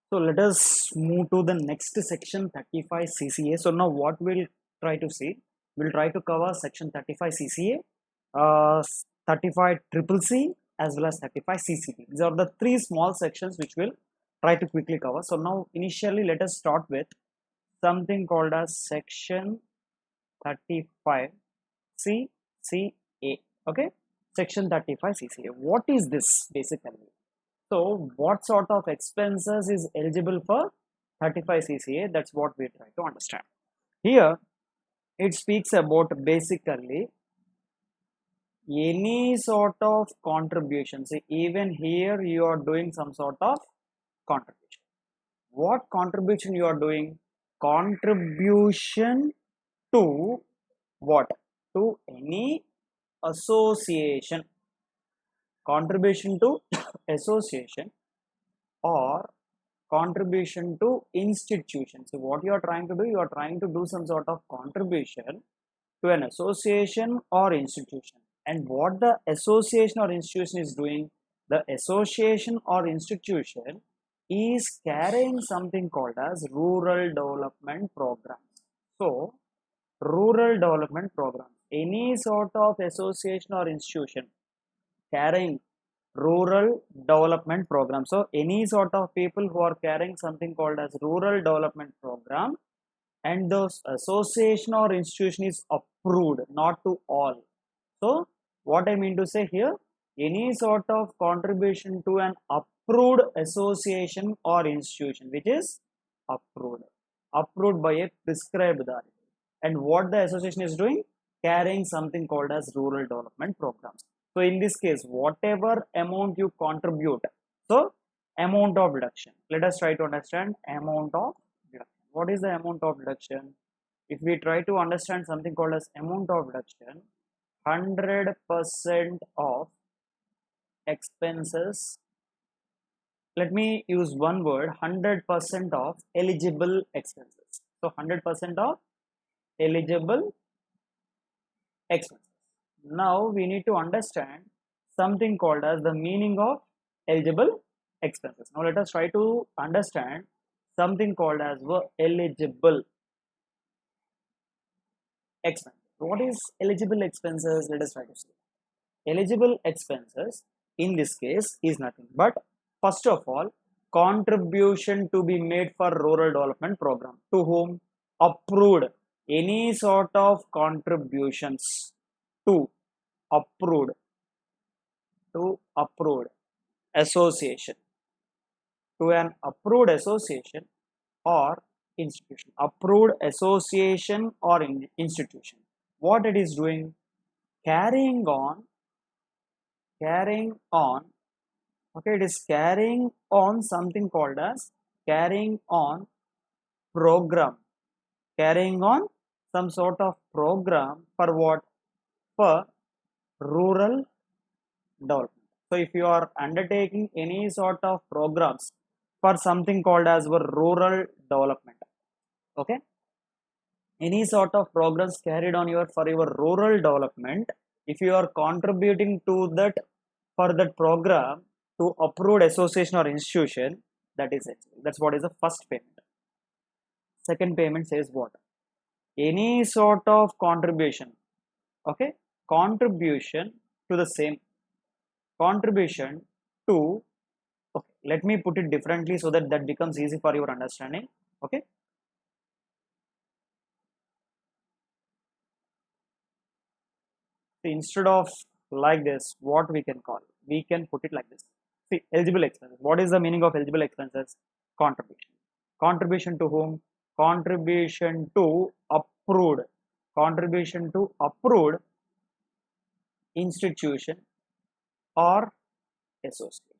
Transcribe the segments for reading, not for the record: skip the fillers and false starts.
So let us move to the next section 35 CCA. So now what we'll try to see, we'll try to cover section 35 CCA, 35 triple C as well as 35 CCP. These are the three small sections which we'll try to quickly cover. So now initially let us start with something called as section 35 CCA. Okay, section 35 CCA. What is this basically? So what sort of expenses is eligible for 35 CCA? That's what we try to understand. Here it speaks about basically any sort of contribution. See, even here you are doing some sort of contribution. What contribution you are doing? Contribution to what? To any association. Contribution to association or contribution to institutions. So what you are trying to do, you are trying to do some sort of contribution to an association or institution. And what the association or institution is doing, the association or institution is carrying something called as rural development programs. So rural development programs, any sort of association or institution carrying rural development program. So any sort of people who are carrying something called as rural development program, and the association or institution is approved, not to all. So what I mean to say here, any sort of contribution to an approved association or institution which is approved by a prescribed authority. And what the association is doing, carrying something called as rural development programs. So in this case, whatever amount you contribute, so amount of deduction. Let us try to understand amount of deduction. What is the amount of deduction? If we try to understand something called as amount of deduction, 100% of expenses, let me use one word, 100% of eligible expenses. So 100% of eligible expenses. Now we need to understand something called as the meaning of eligible expenses. Now let us try to understand something called as eligible expenses. What is eligible expenses? Let us try to see. Eligible expenses in this case is nothing but, first of all, contribution to be made for rural development program. To whom? Approved. Any sort of contributions to approved association, to an approved association or institution. Approved association or institution. What it is doing? Carrying on, okay, it is carrying on something called as carrying on program, carrying on some sort of program for what? For rural development. So if you are undertaking any sort of programs for something called as rural development, okay, any sort of programs carried on for your rural development, if you are contributing to that, for that program, to approved association or institution, that is it. That's what is the first payment. Second payment says what? Any sort of contribution, okay, contribution to the same, contribution to, okay, let me put it differently so that becomes easy for your understanding. Okay, so instead of like this, what we can call, we can put it like this. See, eligible expenses. What is the meaning of eligible expenses? Contribution. Contribution to whom? Contribution to approved, contribution to approved institution or association.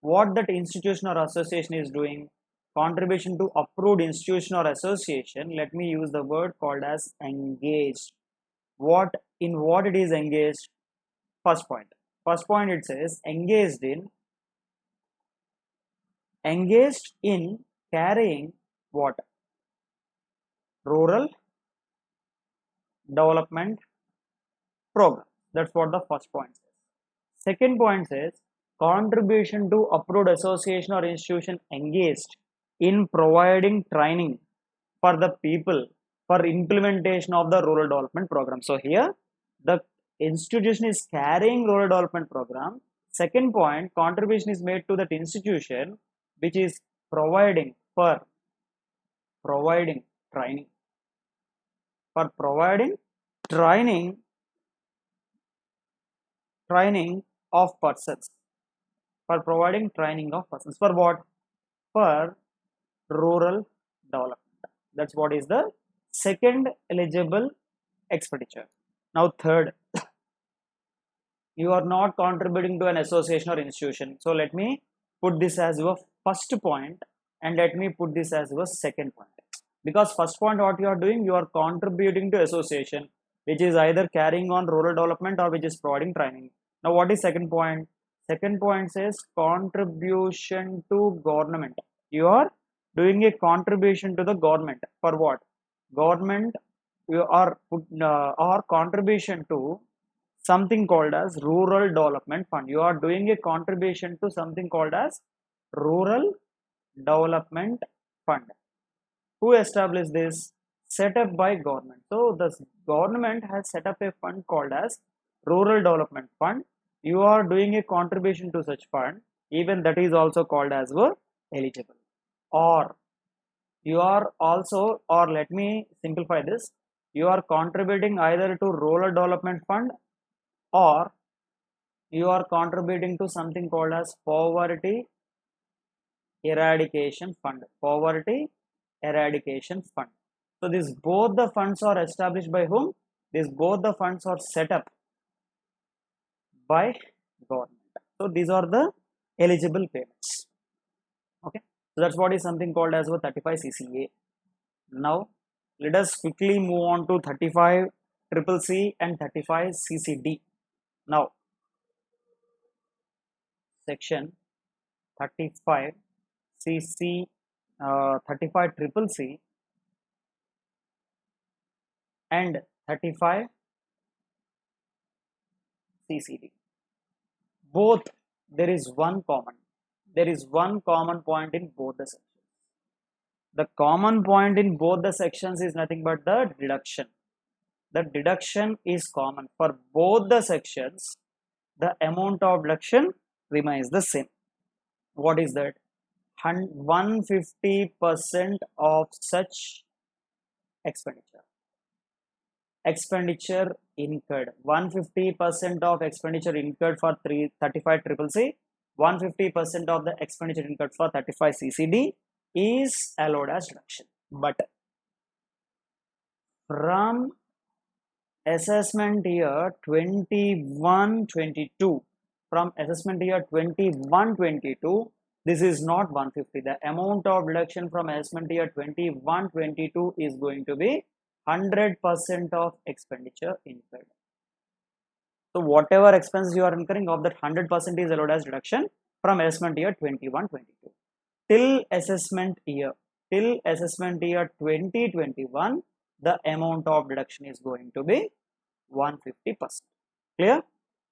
What that institution or association is doing? Contribution to approved institution or association. Let me use the word called as engaged. What, in what it is engaged? First point. First point, it says engaged in carrying what? Rural development program. That's what the first point says. Second point says contribution to approved association or institution engaged in providing training for the people for implementation of the rural development program. So here the institution is carrying rural development program. Second point, contribution is made to that institution which is providing training for providing training training of persons for providing training of persons for what? For rural development. That's what is the second eligible expenditure. Now third, you are not contributing to an association or institution. So let me put this as your first point and let me put this as your second point. Because first point, what you are doing, you are contributing to association which is either carrying on rural development or which is providing training. Now what is second point? Second point says contribution to government. You are doing a contribution to the government for what? Government, you are or contribution to something called as rural development fund. You are doing a contribution to something called as rural development fund. Who established this? Set up by government. So the government has set up a fund called as rural development fund. You are doing a contribution to such fund, even that is also called as eligible. Or you are also, or let me simplify this, you are contributing either to rural development fund or you are contributing to something called as poverty eradication fund. Poverty eradication fund. So these both the funds are established by whom? These both the funds are set up by government. So these are the eligible payments. Okay, so that's what is something called as 35 CCA. Now let us quickly move on to 35 CCC and 35 CCD. Now section 35 CC 35 CCC and 35 CCD. Both there is one common point in both the sections. The common point in both the sections is nothing but the deduction. The deduction is common for both the sections. The amount of deduction remains the same. What is that? 150% of such expenditure incurred. 150% of expenditure incurred for 35 CCC, 150% of the expenditure incurred for 35 CCD is allowed as deduction. But from assessment year 21-22, from assessment year 21-22, this is not 150. The amount of deduction from assessment year 21-22 is going to be 100% of expenditure incurred. So whatever expenses you are incurring, of that 100% is allowed as deduction from assessment year 21-22 till assessment year 2021. The amount of deduction is going to be 150%. Clear?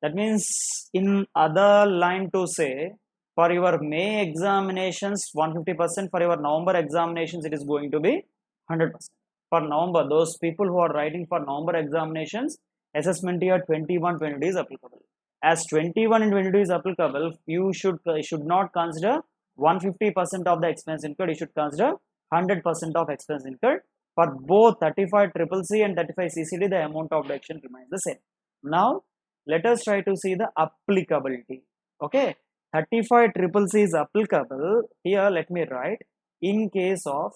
That means in other line to say, for your May examinations 150%, for your November examinations it is going to be 100%. For November, those people who are writing for November examinations, assessment year 21-22 is applicable. As 21 and 22 is applicable, you should not consider 150% of the expense incurred. You should consider 100% of expense incurred. For both 35 CCC and 35 CCD, the amount of deduction remains the same. Now let us try to see the applicability. Okay, 35 CCC is applicable. Here let me write, in case of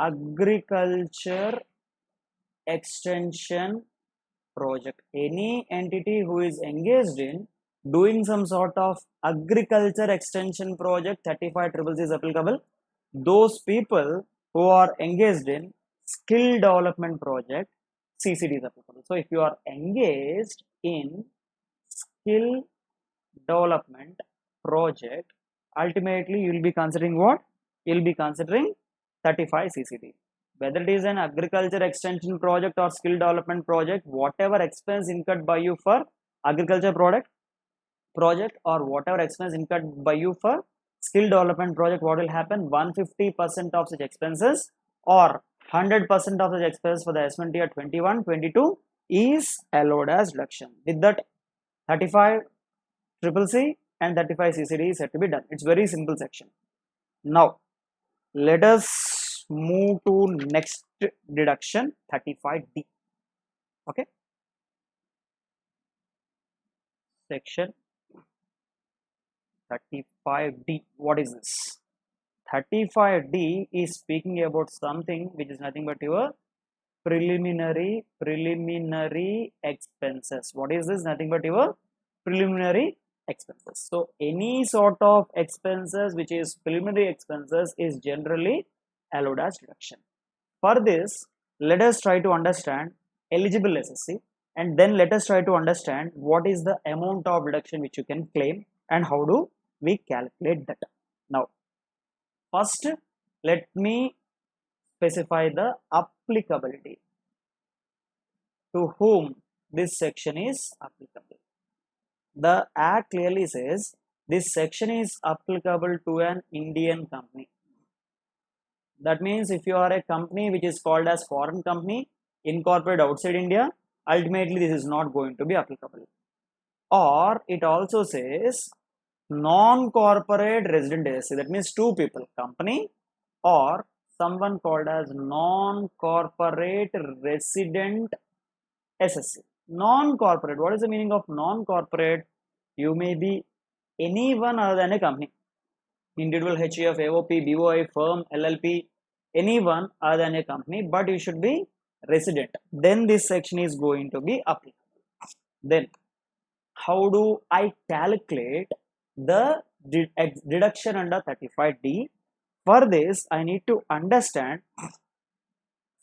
agriculture extension project. Any entity who is engaged in doing some sort of agriculture extension project, 35 CCC is applicable. Those people who are engaged in skill development project, CCD is applicable. So if you are engaged in skill development project, ultimately you will be considering what? You will be considering 35 CCD. Whether it is an agriculture extension project or skill development project, whatever expense incurred by you for agriculture product, project or whatever expense incurred by you for skill development project, what will happen? 150% of such expenses or 100% of such expenses for the assessment year 21, 22 is allowed as deduction. With that, 35 CCC and 35 CCD is said to be done. It's very simple section. Now, let us move to next deduction, 35D. Okay. Section 35D. What is this? 35D is speaking about something which is nothing but your preliminary expenses. What is this? Nothing but your preliminary expenses. So any sort of expenses which is preliminary expenses is generally allowed as deduction. For this, let us try to understand eligible SSC, and then let us try to understand what is the amount of deduction which you can claim and how do we calculate that. Now, first, let me specify the applicability. To whom this section is applicable? The Act clearly says this section is applicable to an Indian company. That means if you are a company which is called as foreign company, incorporated outside India, ultimately this is not going to be applicable. Or it also says non-corporate resident SSC, that means two people, company or someone called as non-corporate resident SSC. Non-corporate, what is the meaning of non-corporate? You may be anyone other than a company. Individual, HUF, AOP, BOI, firm, LLP, anyone other than a company, but you should be resident. Then this section is going to be applicable. Then how do I calculate the deduction under 35D? For this, I need to understand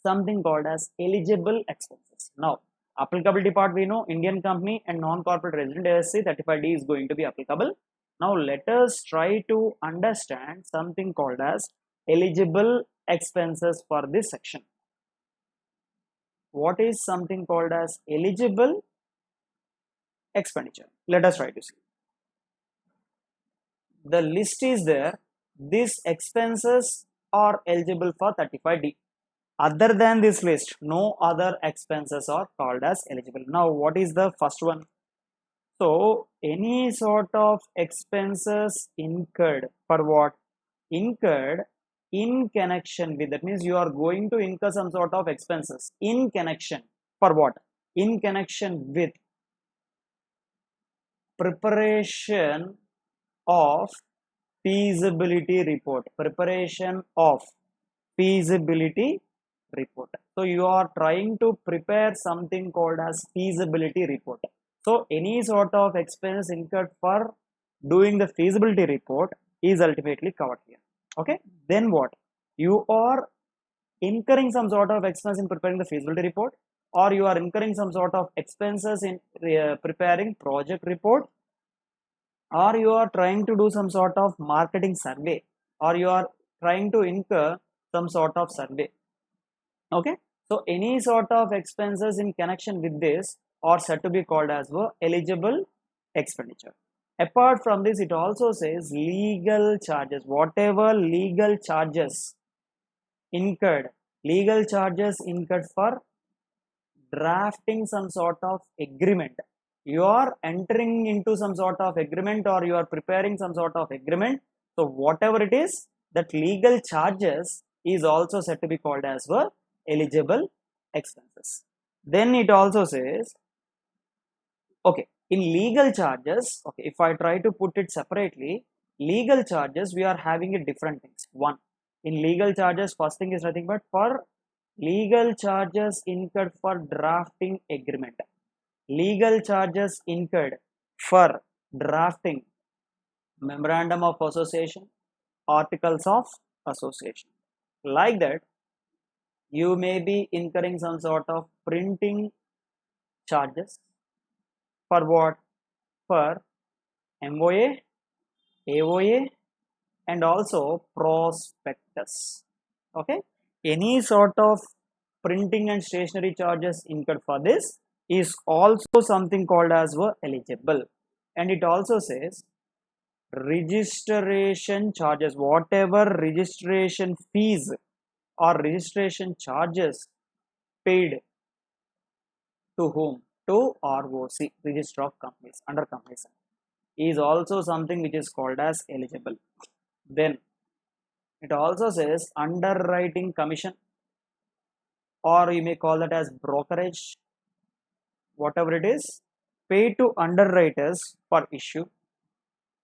something called as eligible expenses. Now, applicability part we know, Indian company and non-corporate resident SSC, 35D is going to be applicable. Now, let us try to understand something called as eligible expenses for this section. What is something called as eligible expenditure? Let us try to see. The list is there. These expenses are eligible for 35D. Other than this list, no other expenses are called as eligible. Now, what is the first one? So, any sort of expenses incurred for what? Incurred in connection with, that means you are going to incur some sort of expenses in connection for what? In connection with preparation of feasibility report. Preparation of feasibility report. So you are trying to prepare something called as feasibility report. So any sort of expense incurred for doing the feasibility report is ultimately covered here. Okay, then what? You are incurring some sort of expense in preparing the feasibility report, or you are incurring some sort of expenses in preparing project report, or you are trying to do some sort of marketing survey, or you are trying to incur some sort of survey. Okay, so any sort of expenses in connection with this are said to be called as eligible expenditure. Apart from this, it also says legal charges. Whatever legal charges incurred for drafting some sort of agreement. You are entering into some sort of agreement or you are preparing some sort of agreement. So whatever it is, that legal charges is also said to be called as eligible expenses. Then it also says, okay, in legal charges, okay, if I try to put it separately, legal charges, we are having a different things. One, in legal charges, first thing is nothing but for legal charges incurred for drafting agreement. Legal charges incurred for drafting memorandum of association, articles of association. Like that, you may be incurring some sort of printing charges for what? For MOA, AOA, and also prospectus. Okay, any sort of printing and stationery charges incurred for this is also something called as eligible. And it also says registration charges, whatever registration fees or registration charges paid to whom? To ROC, Register of Companies, under Companies Act, is also something which is called as eligible. Then it also says underwriting commission, or you may call that as brokerage, whatever it is, paid to underwriters for issue.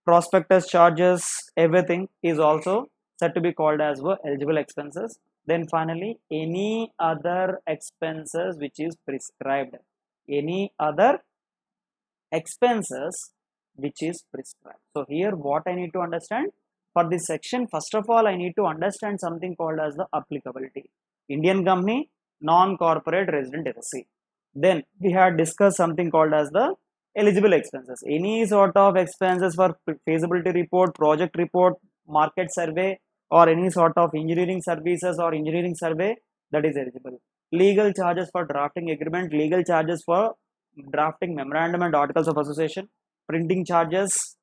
Prospectus charges, everything is also said to be called as eligible expenses. Then finally, any other expenses which is prescribed. Any other expenses which is prescribed. So here what I need to understand for this section, first of all I need to understand something called as the applicability. Indian company, non-corporate resident SSC. Then we had discussed something called as the eligible expenses. Any sort of expenses for feasibility report, project report, market survey, or any sort of engineering services or engineering survey, that is eligible. Legal charges for drafting agreement, legal charges for drafting memorandum and articles of association, printing charges,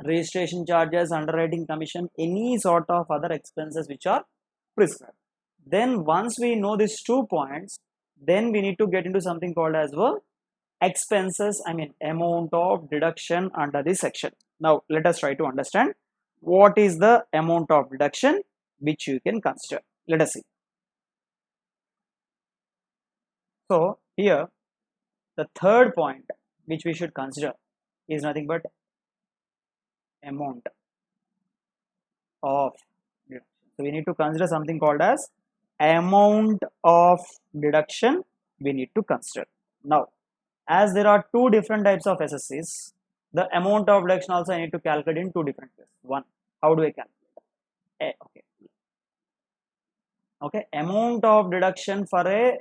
registration charges, underwriting commission, any sort of other expenses which are prescribed. Then once we know these 2 points, then we need to get into something called as expenses, amount of deduction under this section. Now let us try to understand what is the amount of deduction which you can consider. Let us see. So here the third point which we should consider is nothing but amount of deduction. So we need to consider something called as amount of deduction we need to consider. Now, as there are two different types of SSCs, the amount of deduction also I need to calculate in two different ways. One, how do I calculate? Okay, amount of deduction for a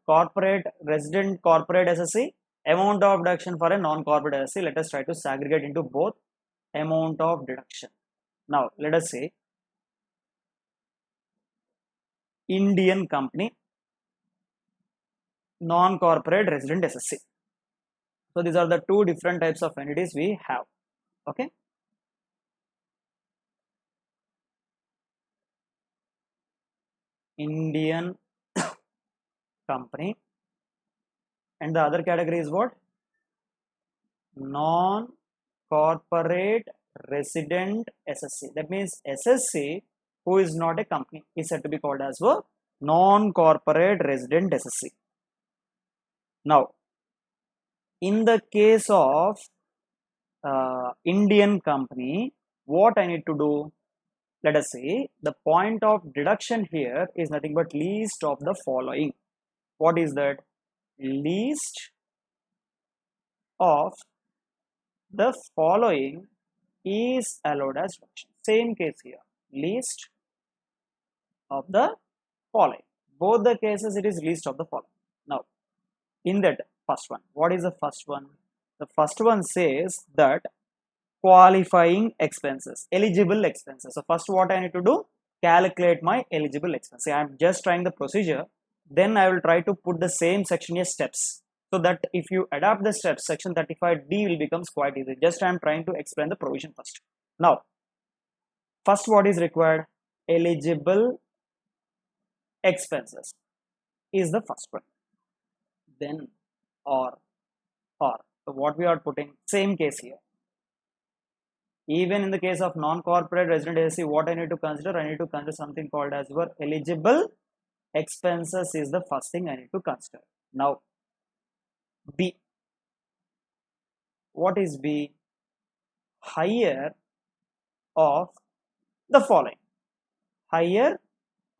corporate resident corporate SSC, amount of deduction for a non-corporate SSC. Let us try to segregate into both amount of deduction. Now let us say Indian company, non-corporate resident SSC. So these are the two different types of entities we have. Okay, Indian company, and the other category is what? Non-corporate resident SSC. That means SSC who is not a company is said to be called as non-corporate resident SSC. Now, in the case of Indian company, what I need to do? Let us say the point of deduction here is nothing but least of the following. What is that? Least of the following is allowed as deduction. Same case here, least of the following. Both the cases it is least of the following. Now, in that first one, what is the first one? The first one says that qualifying expenses, eligible expenses. So first what I need to do? Calculate my eligible expenses. I am just trying the procedure. Then I will try to put the same section as steps. So that if you adapt the steps, section 35D will becomes quite easy. Just I am trying to explain the provision first. Now, first what is required? Eligible expenses is the first one. Then or. So what we are putting, same case here. Even in the case of non-corporate resident SSC, what I need to consider? I need to consider something called as eligible expenses is the first thing I need to consider. Now, B. What is B? Higher of the following. Higher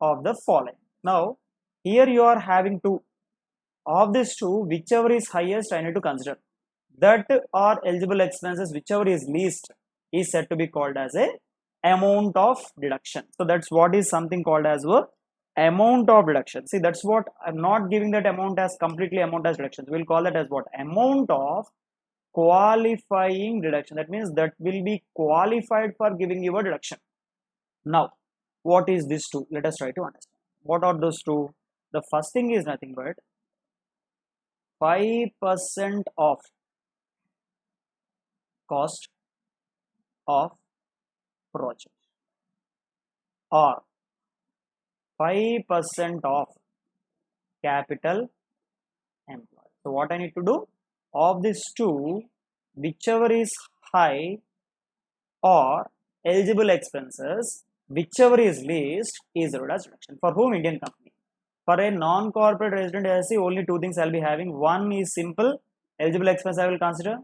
of the following. Now, here you are having two. Of these two, whichever is highest, I need to consider. That are eligible expenses, whichever is least is said to be called as a amount of deduction. So that's what is something called as amount of deduction. See, that's what I'm not giving that amount as completely amount as deduction. We'll call that as what? Amount of qualifying deduction. That means that will be qualified for giving you a deduction. Now, what is this two? Let us try to understand. What are those two? The first thing is nothing but 5% of cost of project, or 5% of capital employed. So what I need to do? Of these two, whichever is high, or eligible expenses, whichever is least is the as reduction. For whom? Indian company. For a non-corporate resident LLC, only two things I'll be having. One is simple, eligible expense I will consider.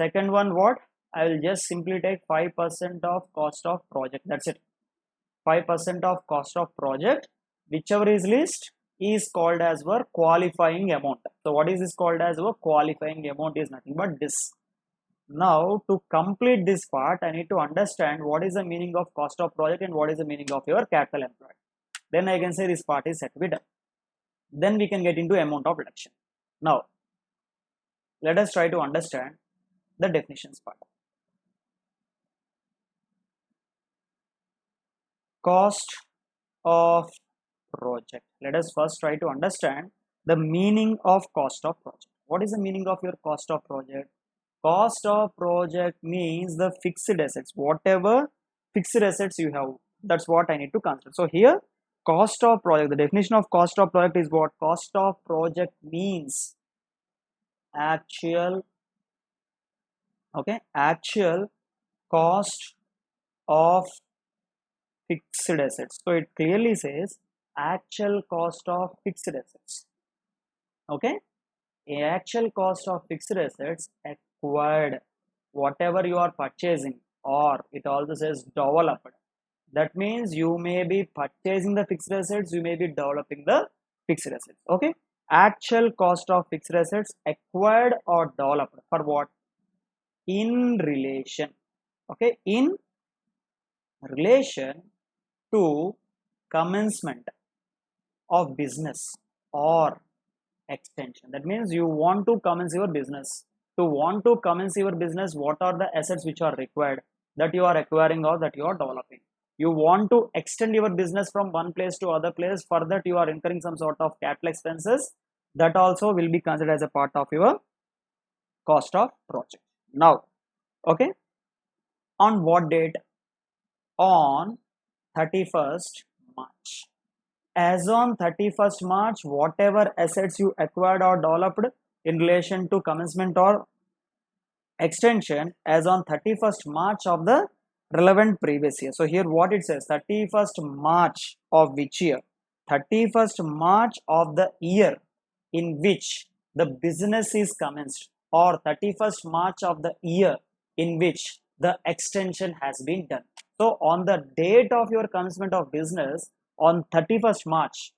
Second one, what? I will just simply take 5% of cost of project. That's it. 5% of cost of project, whichever is least is called as our qualifying amount. So what is this called as our qualifying amount? Is nothing but this. Now to complete this part, I need to understand what is the meaning of cost of project and what is the meaning of your capital employed. Then I can say this part is set to be done. Then we can get into amount of reduction. Now let us try to understand the definitions part. Cost of project. Let us first try to understand the meaning of cost of project. What is the meaning of your cost of project? Cost of project means the fixed assets, whatever fixed assets you have, that's what I need to consider. So here, cost of project, the definition of cost of project is what? Cost of project means actual, okay, actual cost of fixed assets. So it clearly says actual cost of fixed assets. Okay, actual cost of fixed assets acquired, whatever you are purchasing, or it also says developed. That means you may be purchasing the fixed assets, you may be developing the fixed assets. Okay, actual cost of fixed assets acquired or developed for what? In relation, okay, in relation to commencement of business or extension. That means you want to commence your business. To want to commence your business, what are the assets which are required that you are acquiring or that you are developing? You want to extend your business from one place to other place. For that you are incurring some sort of capital expenses. That also will be considered as a part of your cost of project. Now, okay, on what date? On 31st March. As on 31st March, whatever assets you acquired or developed in relation to commencement or extension, as on 31st March of the relevant previous year. So here what it says, 31st March of which year? 31st March of the year in which the business is commenced, or 31st March of the year in which the extension has been done. So on the date of your commencement of business, on 31st March,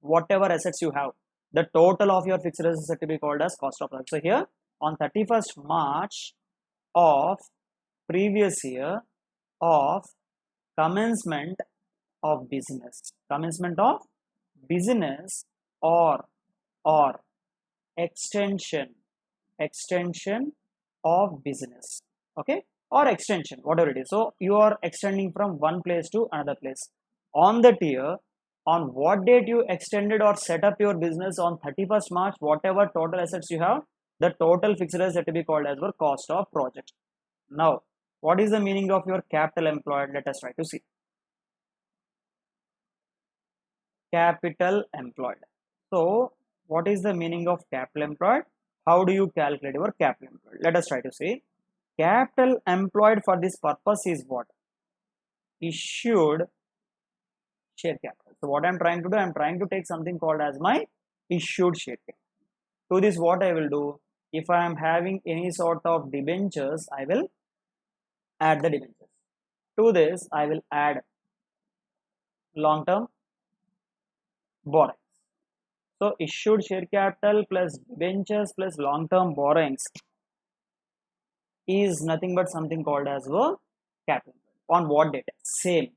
whatever assets you have, the total of your fixed assets is to be called as cost of project. So here on 31st March of previous year of commencement of business, or extension of business, okay, or extension, whatever it is. So you are extending from one place to another place. On that year, on what date you extended or set up your business, on 31st March, whatever total assets you have, the total fixed assets have to be called as your cost of project. Now, what is the meaning of your capital employed? Let us try to see. Capital employed. So, what is the meaning of capital employed? How do you calculate your capital employed? Let us try to see. Capital employed for this purpose is what? Issued share capital. So what I'm trying to do, I'm trying to take something called as my issued share capital. To this, what I will do, if I am having any sort of debentures, I will add the debentures. To this, I will add long-term borrowings. So issued share capital plus debentures plus long-term borrowings is nothing but something called as a capital. On what date? Same,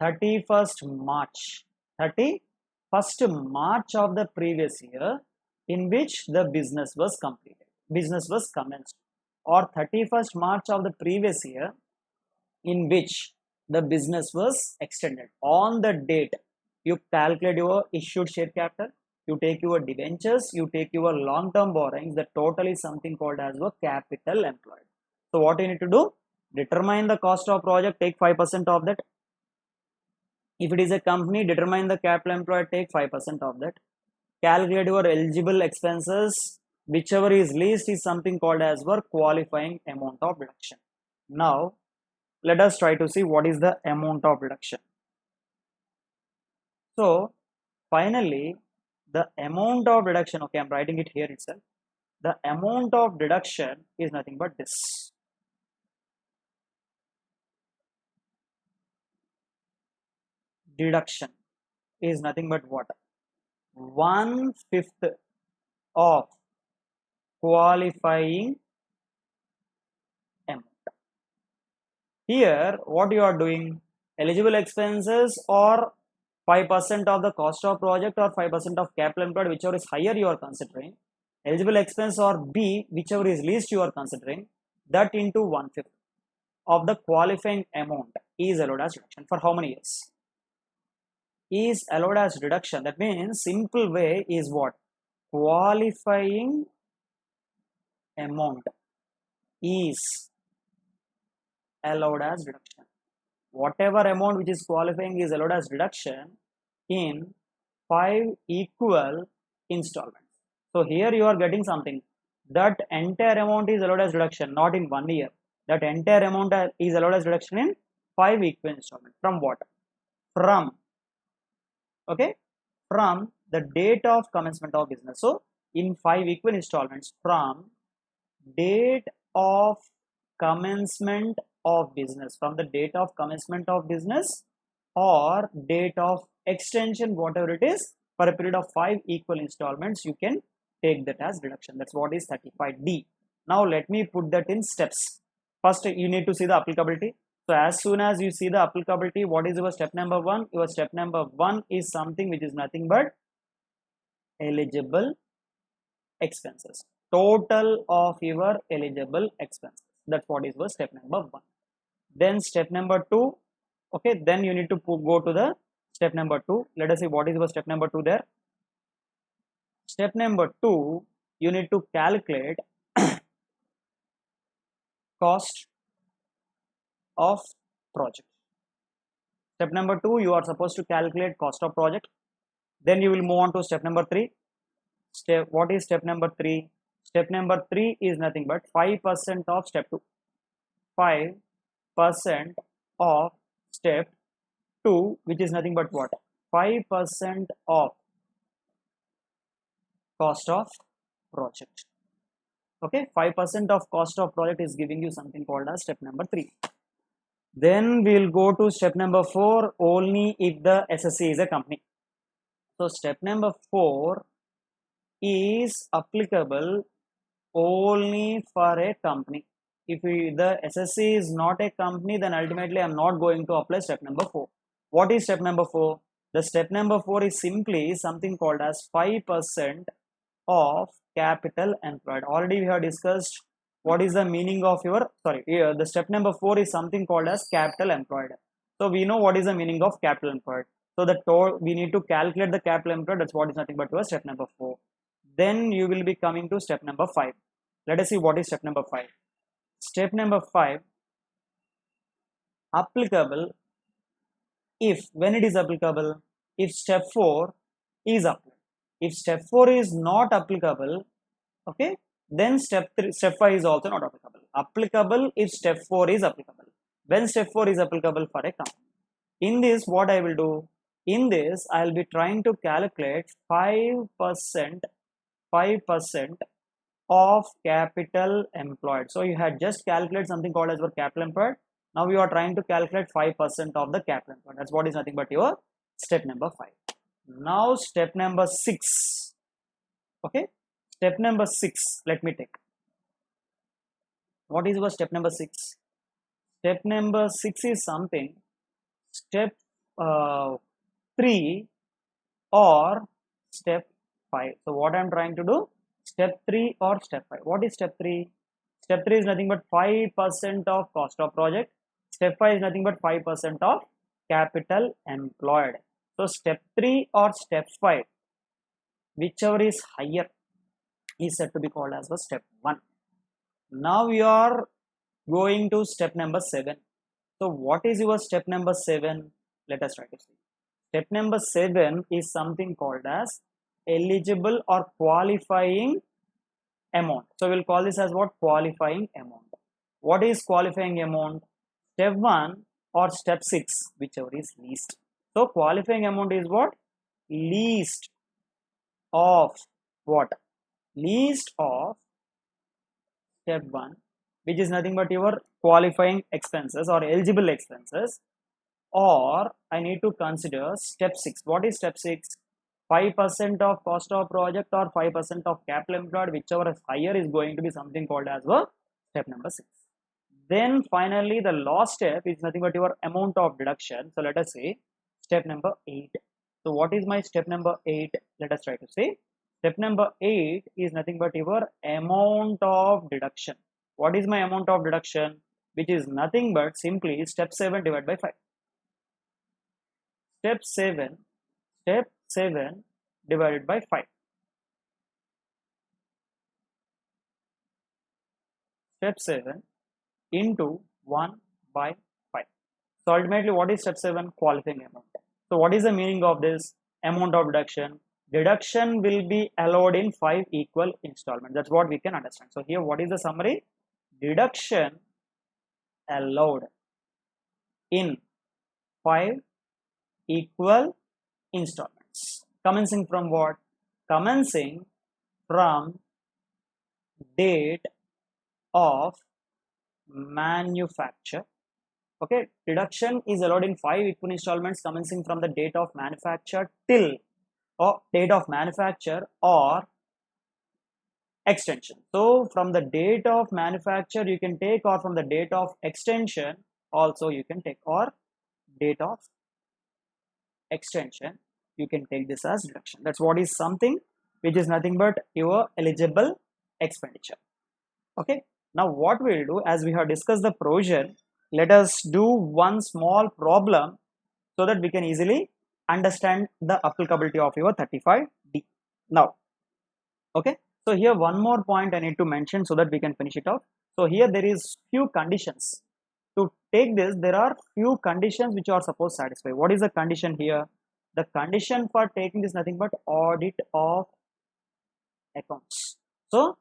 31st March. 31st March of the previous year in which the business was completed, business was commenced, or 31st March of the previous year in which the business was extended. On the date, you calculate your issued share capital, you take your debentures, you take your long-term borrowings, the total is something called as a capital employed. So what you need to do? Determine the cost of project, take 5% of that. If it is a company, determine the capital employed, take 5% of that. Calculate your eligible expenses, whichever is least is something called as your qualifying amount of deduction. Now let us try to see what is the amount of deduction. So finally the amount of deduction, okay, I'm writing it here itself. The amount of deduction is nothing but this. Deduction is nothing but what? 1/5 of qualifying amount. Here what you are doing, eligible expenses or 5% of the cost of project or 5% of capital employed, whichever is higher you are considering. Eligible expense or B, whichever is least you are considering, that into 1/5 of the qualifying amount is allowed as deduction. For how many years? Is allowed as deduction. That means simple way is what? Qualifying amount is allowed as deduction. Whatever amount which is qualifying is allowed as deduction in 5 equal installments. So here you are getting something. That entire amount is allowed as deduction, not in 1 year. That entire amount is allowed as deduction in 5 equal installments. From what? From, okay, from the date of commencement of business. So in 5 equal installments from date of commencement of business, from the date of commencement of business or date of extension, whatever it is, for a period of 5 equal installments, you can take that as deduction. That's what is 35D. Now let me put that in steps. First you need to see the applicability. So as soon as you see the applicability, what is your step number 1? Your step number 1 is something which is nothing but eligible expenses. Total of your eligible expenses. That's what is your step number 1. Then step number 2, okay, then you need to go to the step number 2. Let us see what is your step number 2 there. Step number 2, you need to calculate cost of project. Step number 2, you are supposed to calculate cost of project. Then you will move on to step number 3. What is step number 3? Step number 3 is nothing but 5% of step 2. 5% of step 2, which is nothing but what? 5% of cost of project. Okay, 5% of cost of project is giving you something called as step number 3. Then we'll go to step number 4 only if the SSC is a company. So step number 4 is applicable only for a company. If the SSC is not a company, then ultimately I'm not going to apply step number 4. What is step number 4? The step number 4 is simply something called as 5% of capital employed. Already we have discussed what is the meaning of your, the step number 4 is something called as capital employed. So we know what is the meaning of capital employed. So we need to calculate the capital employed. That's what is nothing but your step number 4. Then you will be coming to step number 5. Let us see what is step number 5. Step number 5, applicable if, when it is applicable, if step 4 is applicable. If step 4 is not applicable, okay, then step 5 is also not applicable. Applicable if step 4 is applicable. When step 4 is applicable for a company. In this, what I will do? In this, I will be trying to calculate 5% of capital employed. So you had just calculated something called as your capital employed. Now you are trying to calculate 5% of the capital employed. That's what is nothing but your step number 5. Now step number 6. Okay, step number 6, let me take. What is your step number 6? Step number 6 is something step 3 or step 5. So what I am trying to do, step 3 or step 5. What is step 3? Step 3 is nothing but 5% of cost of project. Step 5 is nothing but 5% of capital employed. So step 3 or step 5, whichever is higher, is said to be called as the step 1. Now you are going to step number 7. So what is your step number 7? Let us try to see. Step number 7 is something called as eligible or qualifying amount. So we'll call this as what? Qualifying amount. What is qualifying amount? Step 1 or step 6, whichever is least. So qualifying amount is what? Least of what? Least of step 1, which is nothing but your qualifying expenses or eligible expenses, or I need to consider step 6. What is step 6? 5% of cost of project or 5% of capital employed, whichever is higher, is going to be something called as a step number 6. Then finally the last step is nothing but your amount of deduction. So let us say step number 8. So what is my step number 8? Let us try to say step number 8 is nothing but your amount of deduction. What is my amount of deduction? Which is nothing but simply step 7 divided by 5. Step 7 divided by 5. Step 7 into 1 by 5. So ultimately what is step 7? Qualifying amount. So what is the meaning of this amount of deduction? Deduction will be allowed in 5 equal installments. That's what we can understand. So here what is the summary? Deduction allowed in 5 equal installments. Commencing from what? Commencing from date of manufacture. Okay, deduction is allowed in 5 equal installments commencing from the date of manufacture till or date of manufacture or extension. So from the date of manufacture you can take, or from the date of extension also you can take, or date of extension you can take this as deduction. That's what is something which is nothing but your eligible expenditure. Okay, now what we'll do, as we have discussed the provision, let us do one small problem so that we can easily understand the applicability of your 35D. Now, okay, so here one more point I need to mention so that we can finish it off. So here there is few conditions. To take this, there are few conditions which are supposed to satisfy. What is the condition here? The condition for taking this nothing but audit of accounts. So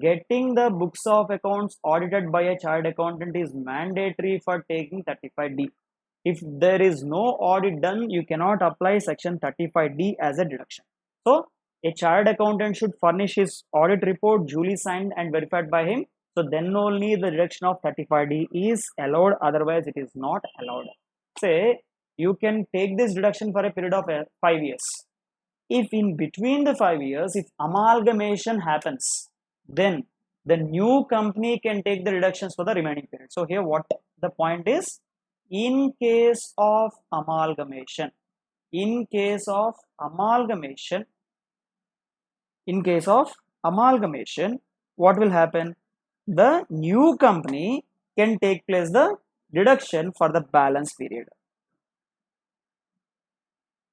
getting the books of accounts audited by a chartered accountant is mandatory for taking 35D. If there is no audit done, you cannot apply section 35D as a deduction. So a chartered accountant should furnish his audit report duly signed and verified by him. So then only the deduction of 35D is allowed, otherwise it is not allowed. Say you can take this deduction for a period of 5 years. If in between the 5 years, if amalgamation happens, then the new company can take the reductions for the remaining period. So here what the point is, in case of amalgamation, what will happen? The new company can take place the deduction for the balance period.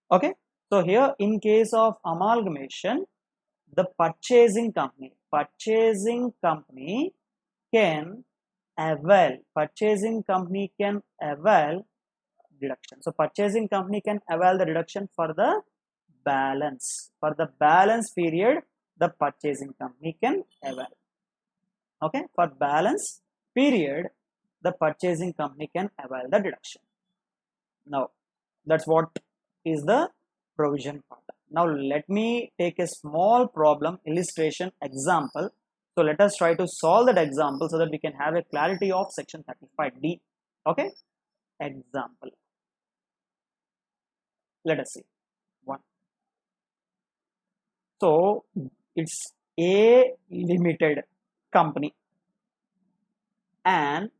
Okay, so here in case of amalgamation, the purchasing company can avail deduction. So purchasing company can avail the deduction for the balance period. The purchasing company can avail. Okay, for balance period the purchasing company can avail the deduction. Now that's what is the provision part. Now let me take a small problem illustration example. So let us try to solve that example so that we can have a clarity of section 35D. Okay, example. Let us see one. So it's a limited company, an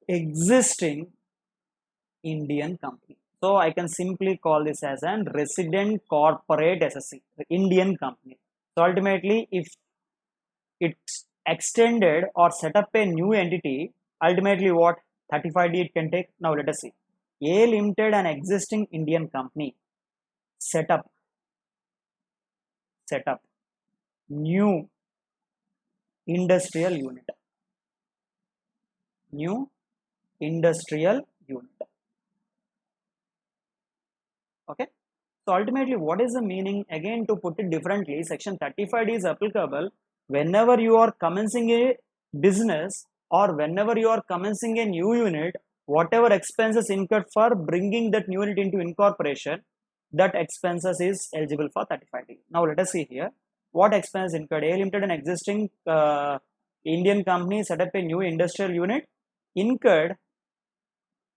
existing Indian company. So I can simply call this as an resident corporate SSC, the Indian company. So ultimately, if it's extended or set up a new entity, ultimately what 35D it can take. Now let us see. A Limited, an existing Indian company, set up new industrial unit. new industrial unit. Okay, so ultimately what is the meaning? Again, to put it differently, section 35D is applicable whenever you are commencing a business or whenever you are commencing a new unit. Whatever expenses incurred for bringing that new unit into incorporation, that expenses is eligible for 35D. Now let us see here what expense incurred. A Limited, an existing Indian company, set up a new industrial unit, incurred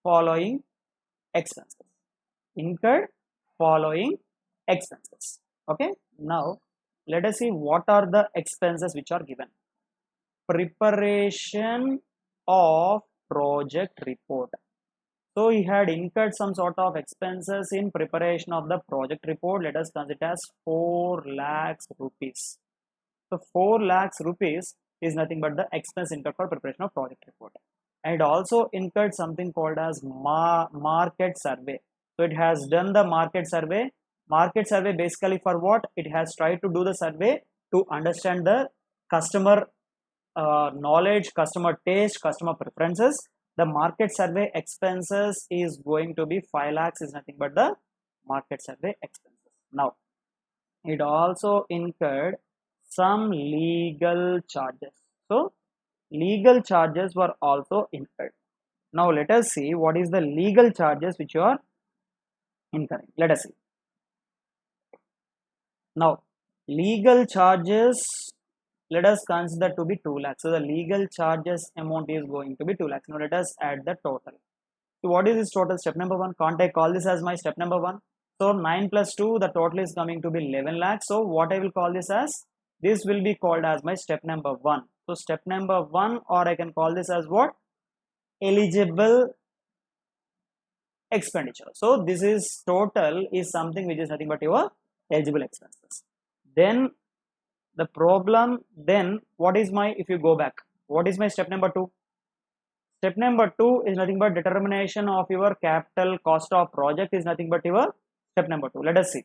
following expenses. Incurred following expenses. Okay, now let us see what are the expenses which are given. Preparation of project report. So he had incurred some sort of expenses in preparation of the project report. Let us consider it as 4 lakhs rupees. So 4 lakhs rupees is nothing but the expense incurred for preparation of project report. And also incurred something called as market survey. So it has done the market survey. Market survey basically for what? It has tried to do the survey to understand the customer knowledge, customer taste, customer preferences. The market survey expenses is going to be 5 lakhs is nothing but the market survey expenses. Now it also incurred some legal charges. So legal charges were also incurred. Now let us see what is the legal charges which you are incurring. Let us see. Now legal charges, let us consider to be 2 lakhs. So the legal charges amount is going to be 2 lakhs. Now let us add the total. So what is this total? Step number 1, can't I call this as my step number 1? So 9 plus 2, the total is coming to be 11 lakhs. So what I will call this as? This will be called as my step number 1. So step number 1, or I can call this as what? Eligible expenditure. So this is total is something which is nothing but your eligible expenses. Then the problem, then what is my, if you go back, what is my step number 2? Step number 2 is nothing but determination of your capital cost of project is nothing but your step number 2. Let us see.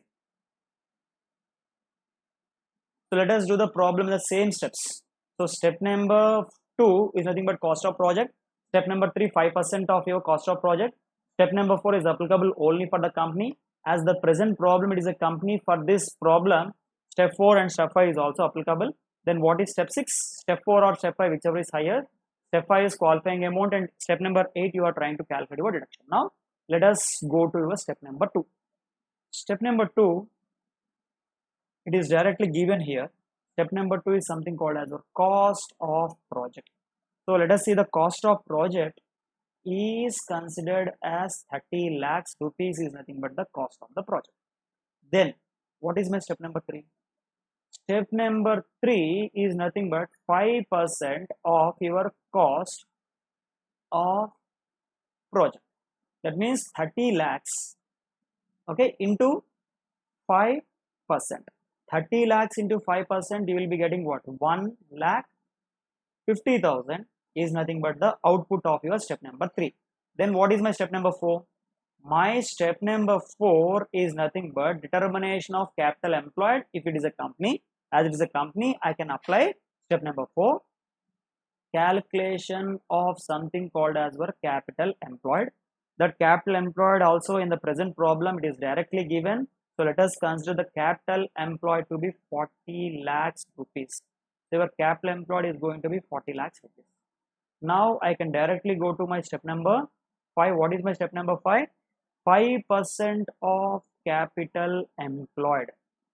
So let us do the problem in the same steps. So step number 2 is nothing but cost of project. Step number 3, 5% of your cost of project. Step number 4 is applicable only for the company. As the present problem, it is a company. For this problem, step 4 and step 5 is also applicable. Then what is step 6? Step 4 or step 5, whichever is higher. Step 5 is qualifying amount, and step number 8 you are trying to calculate your deduction. Now let us go to your step number 2. Step number 2, it is directly given here. Step number 2 is something called as the cost of project. So let us see, the cost of project is considered as 30 lakhs rupees is nothing but the cost of the project. Then what is my step number 3? Step number 3 is nothing but 5% of your cost of project. That means 30 lakhs, okay, into 5%. 30 lakhs into 5%, you will be getting what? 1 lakh 50,000 is nothing but the output of your step number 3. Then what is my step number 4? My step number 4 is nothing but determination of capital employed if it is a company. As it is a company, I can apply step number 4. Calculation of something called as your capital employed. That capital employed also in the present problem, it is directly given. So let us consider the capital employed to be 40 lakhs rupees. So your capital employed is going to be 40 lakhs rupees. Now I can directly go to my step number 5. What is my step number 5? 5% of capital employed.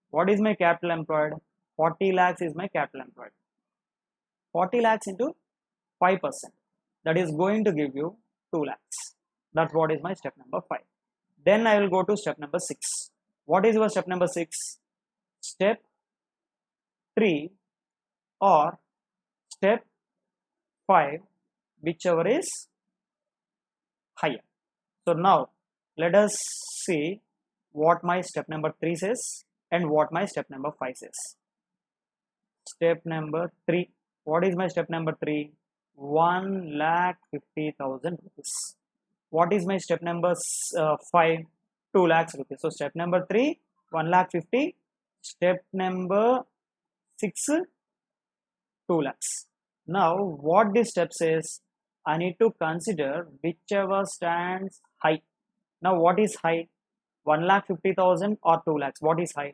What is my capital employed? 40 lakhs is my capital employed. 40 lakhs into 5%. That is going to give you 2 lakhs. That's what is my step number 5. Then I will go to step number 6. What is your step number 6? Step 3 or step 5, whichever is higher. So now let us see what my step number 3 says and what my step number 5 says. Step number 3. What is my step number 3? 1,50,000 rupees. What is my step number 5? 2 lakhs rupees. So step number 3, 1,50,000. Step number 6, 2 lakhs. Now what this step says? I need to consider whichever stands high. Now what is high? 1,50,000 or 2 lakhs? What is high?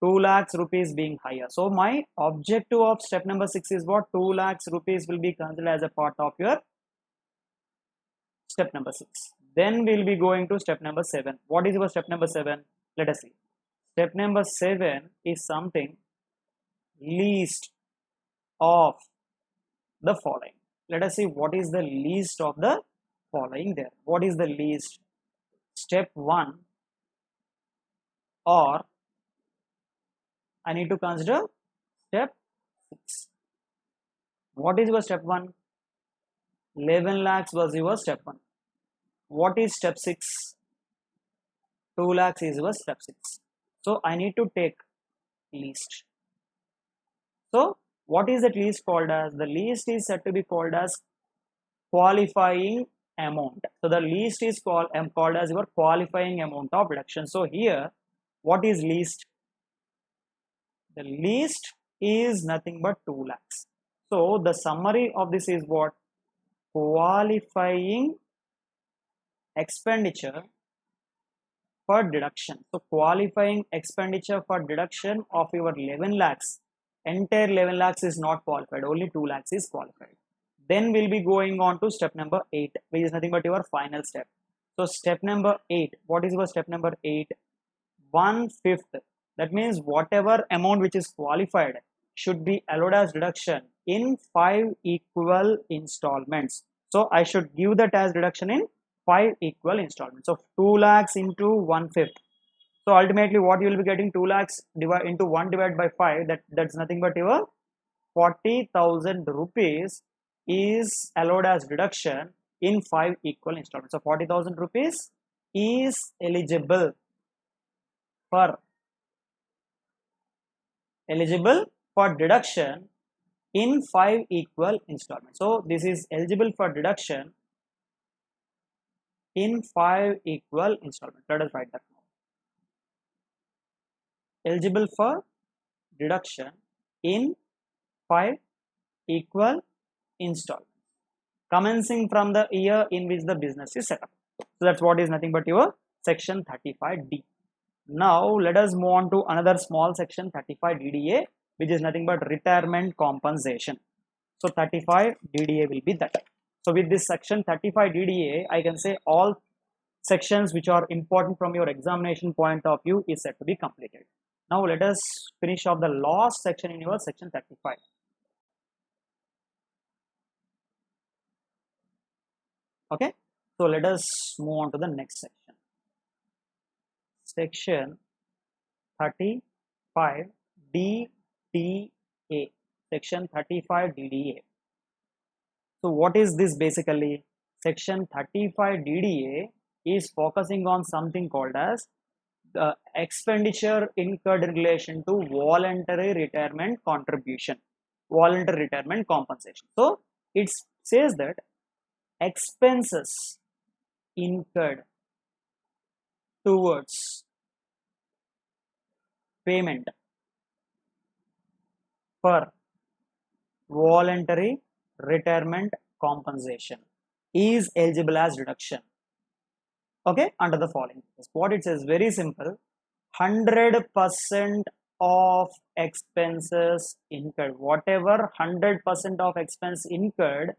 2 lakhs rupees being higher. So my objective of step number 6 is what? 2 lakhs rupees will be considered as a part of your step number 6. Then we'll be going to step number 7. What is your step number 7? Let us see. Step number 7 is something least of the following. Let us see what is the least of the following there. What is the least? Step 1, or I need to consider step 6. What is your step 1? 11 lakhs was your step 1. What is step 6? 2 lakhs is your step 6. So I need to take least. So what is that least called as? The least is said to be called as qualifying amount. So the least is called as your qualifying amount of reduction. So here, what is least? The least is nothing but 2 lakhs. So the summary of this is what? Qualifying expenditure for deduction. So qualifying expenditure for deduction of your 11 lakhs, entire 11 lakhs is not qualified, only 2 lakhs is qualified. Then we'll be going on to step number 8, which is nothing but your final step. So step number 8, what is your step number 8? 1/5. That means whatever amount which is qualified should be allowed as deduction in 5 equal installments. So I should give that as deduction in 5 equal installments. So 2 lakhs into 1/5. So ultimately what you will be getting? 2 lakhs into 1 divided by 5, that's nothing but your 40,000 rupees is allowed as deduction in 5 equal installments. So 40,000 rupees is eligible for deduction in 5 equal installments. So this is eligible for deduction in 5 equal installments. Let us write that now. Eligible for deduction in 5 equal installments commencing from the year in which the business is set up. So that's what is nothing but your section 35D. Now let us move on to another small section 35 DDA, which is nothing but retirement compensation. So 35 DDA will be that. So with this section 35 DDA, I can say all sections which are important from your examination point of view is set to be completed. Now let us finish off the last section in your section 35. Okay, so let us move on to the next section. Section 35 DDA. Section 35 DDA. So what is this basically? Section 35 DDA is focusing on something called as the expenditure incurred in relation to voluntary retirement contribution, voluntary retirement compensation. So it says that expenses incurred towards payment for voluntary retirement compensation is eligible as deduction. Okay, under the following. What it says, very simple. 100% of expenses incurred, whatever 100% of expense incurred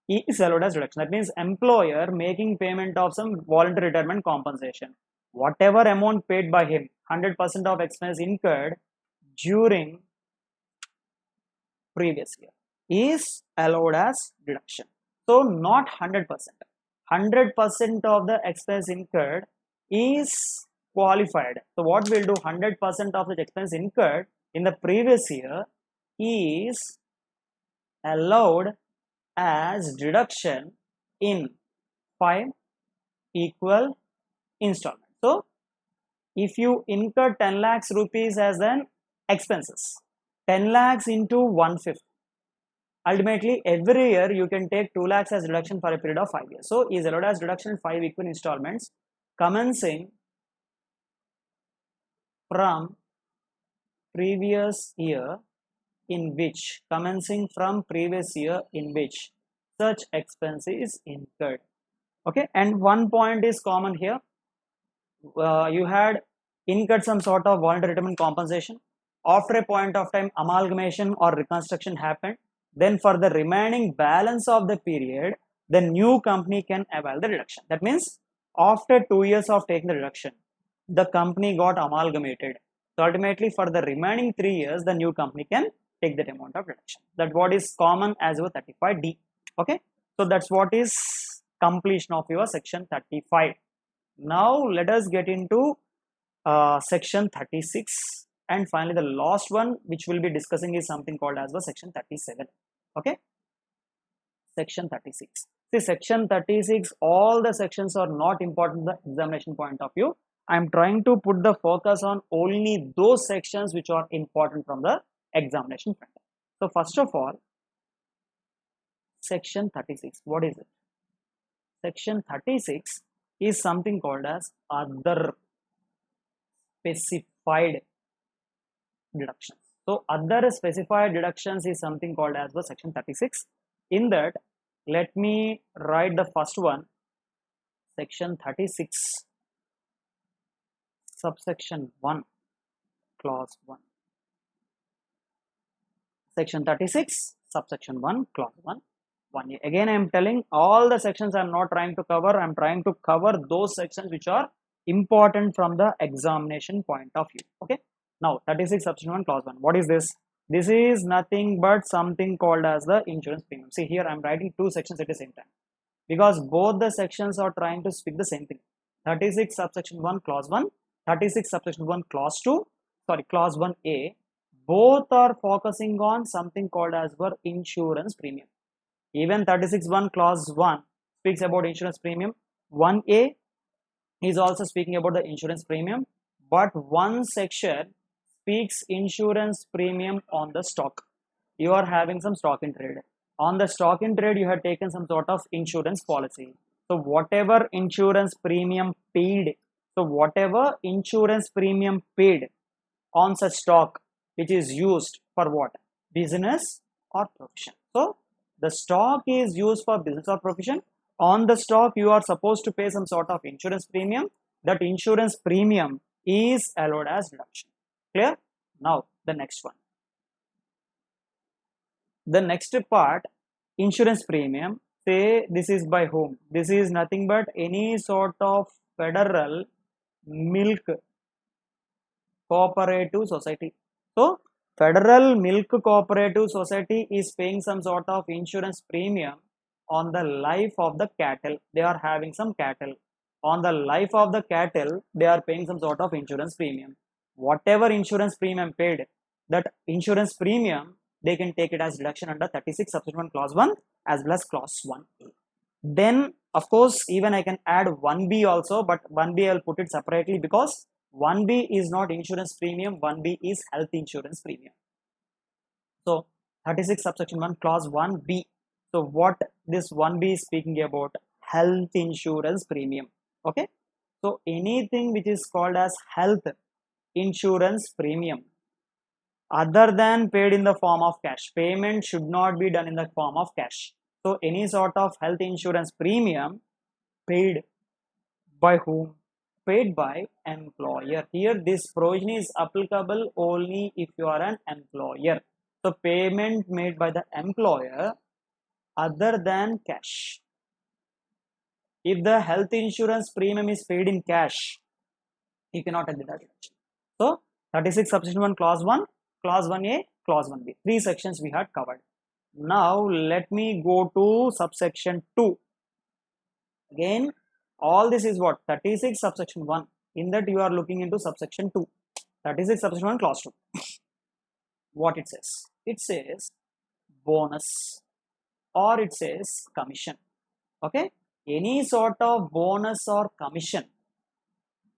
is allowed as deduction. That means employer making payment of some voluntary retirement compensation, whatever amount paid by him, 100% of expense incurred during previous year is allowed as deduction. So not 100%. 100% of the expense incurred is qualified. So what we'll do, 100% of the expense incurred in the previous year is allowed as deduction in 5 equal installments. So if you incur 10 lakhs rupees as an expenses, 10 lakhs into 1/5, ultimately every year you can take 2 lakhs as deduction for a period of 5 years. So is allowed as deduction in 5 equal installments commencing from previous year in which, such expense is incurred. Okay, and one point is common here. You had incurred some sort of voluntary retirement compensation. After a point of time, amalgamation or reconstruction happened. Then for the remaining balance of the period, the new company can avail the reduction. That means after 2 years of taking the reduction, the company got amalgamated. So ultimately for the remaining 3 years, the new company can take that amount of reduction. That's what is common as your 35D. Okay, so that's what is completion of your section 35. Now let us get into section 36, and finally the last one which we'll be discussing is something called as the section 37. Okay, section 36. See, section 36, all the sections are not important from the examination point of view. I am trying to put the focus on only those sections which are important from the examination front. So first of all, section 36, what is it? Section 36 is something called as other specified deductions. So other specified deductions is something called as the section 36. In that, let me write the first one, section 36, subsection 1, clause 1. Section 36, subsection 1, clause 1. Again, I am telling all the sections I am not trying to cover. I am trying to cover those sections which are important from the examination point of view. Okay. Now, 36, subsection 1, clause 1. What is this? This is nothing but something called as the insurance premium. See, here I am writing two sections at the same time because both the sections are trying to speak the same thing. 36, subsection 1, clause 1, 36, subsection 1, clause 2, sorry, clause 1A. Both are focusing on something called as the insurance premium. Even 36.1 clause 1 speaks about insurance premium. 1A is also speaking about the insurance premium, but one section speaks insurance premium on the stock. You are having some stock in trade. On the stock in trade, you have taken some sort of insurance policy. So whatever insurance premium paid, on such stock, which is used for what? Business or profession. So the stock is used for business or profession. On the stock, you are supposed to pay some sort of insurance premium. That insurance premium is allowed as deduction. Clear? Now, the next one. The next part, insurance premium. Say this is by whom? This is nothing but any sort of federal milk cooperative society. So, Federal Milk Cooperative Society is paying some sort of insurance premium on the life of the cattle. They are having some cattle. On the life of the cattle, they are paying some sort of insurance premium. Whatever insurance premium paid, that insurance premium, they can take it as deduction under 36 subsection clause 1 as well as clause 1A. Then, of course, even I can add 1B also, but 1B I will put it separately because 1B is not insurance premium, 1B is health insurance premium. So 36 subsection 1 clause 1B. So what this 1B is speaking about? Health insurance premium. Okay. So anything which is called as health insurance premium other than paid in the form of cash, payment should not be done in the form of cash. So any sort of health insurance premium paid by whom? Paid by employer. Here this provision is applicable only if you are an employer. So payment made by the employer other than cash. If the health insurance premium is paid in cash, you cannot take the deduction. So 36 subsection 1 clause 1, clause 1A, clause 1B. Three sections we had covered. Now let me go to subsection 2. Again, all this is what? 36 subsection 1. In that you are looking into subsection 2. 36 subsection 1 clause 2. What it says? It says bonus or it says commission. Okay? Any sort of bonus or commission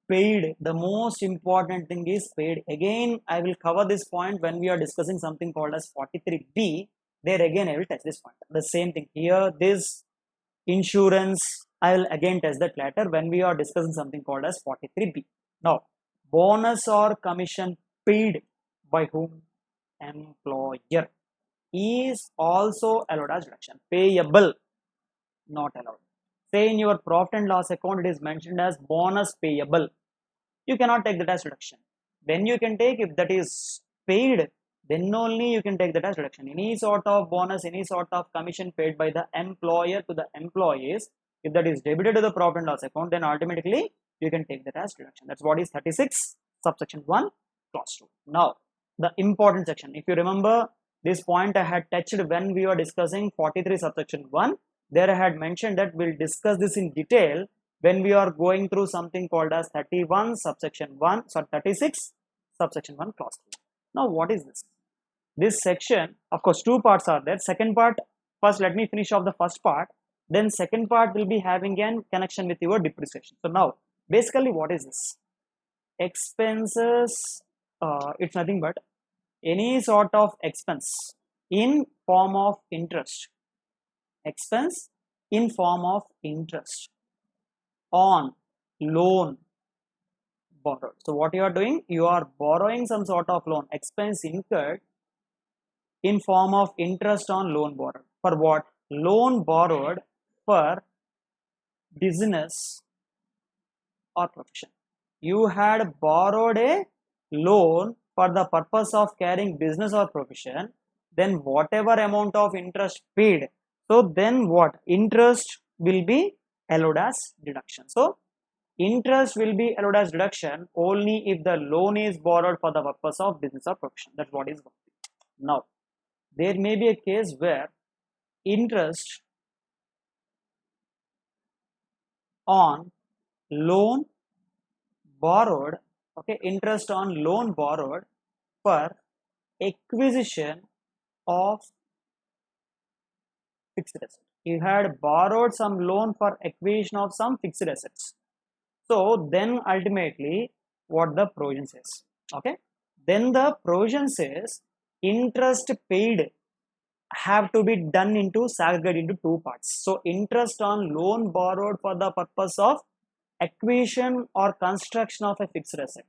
paid, the most important thing is paid. Again, I will cover this point when we are discussing something called as 43B. There again I will touch this point. The same thing here, this insurance, I will again test that later when we are discussing something called as 43B. Now, bonus or commission paid by whom? Employer is also allowed as deduction. Payable not allowed. Say in your profit and loss account it is mentioned as bonus payable, you cannot take that as reduction. Then you can take, if that is paid, then only you can take that as reduction. Any sort of bonus, any sort of commission paid by the employer to the employees, if that is debited to the profit and loss account, then automatically you can take that as reduction. That's what is 36 subsection 1 clause 2. Now the important section, if you remember, this point I had touched when we were discussing 43 subsection 1. There I had mentioned that we'll discuss this in detail when we are going through something called as 31 subsection 1, sorry, 36 subsection 1 clause 2. Now what is this? This section, of course, two parts are there. Second part, first let me finish off the first part, then second part will be having a connection with your depreciation. So now basically what is this? Expenses, it's nothing but any sort of expense in form of interest, expense in form of interest on loan borrowed. So what you are doing, you are borrowing some sort of loan, expense incurred in form of interest on loan borrowed. For what? Loan borrowed for business or profession. You had borrowed a loan for the purpose of carrying business or profession, then whatever amount of interest paid, so then what? Interest will be allowed as deduction. So interest will be allowed as deduction only if the loan is borrowed for the purpose of business or profession. That's what is going to be. Now there may be a case where interest on loan borrowed, okay, interest on loan borrowed for acquisition of fixed asset. You had borrowed some loan for acquisition of some fixed assets. So then ultimately what the provision says, okay, then the provision says interest paid have to be done into segregated into two parts. So interest on loan borrowed for the purpose of acquisition or construction of a fixed asset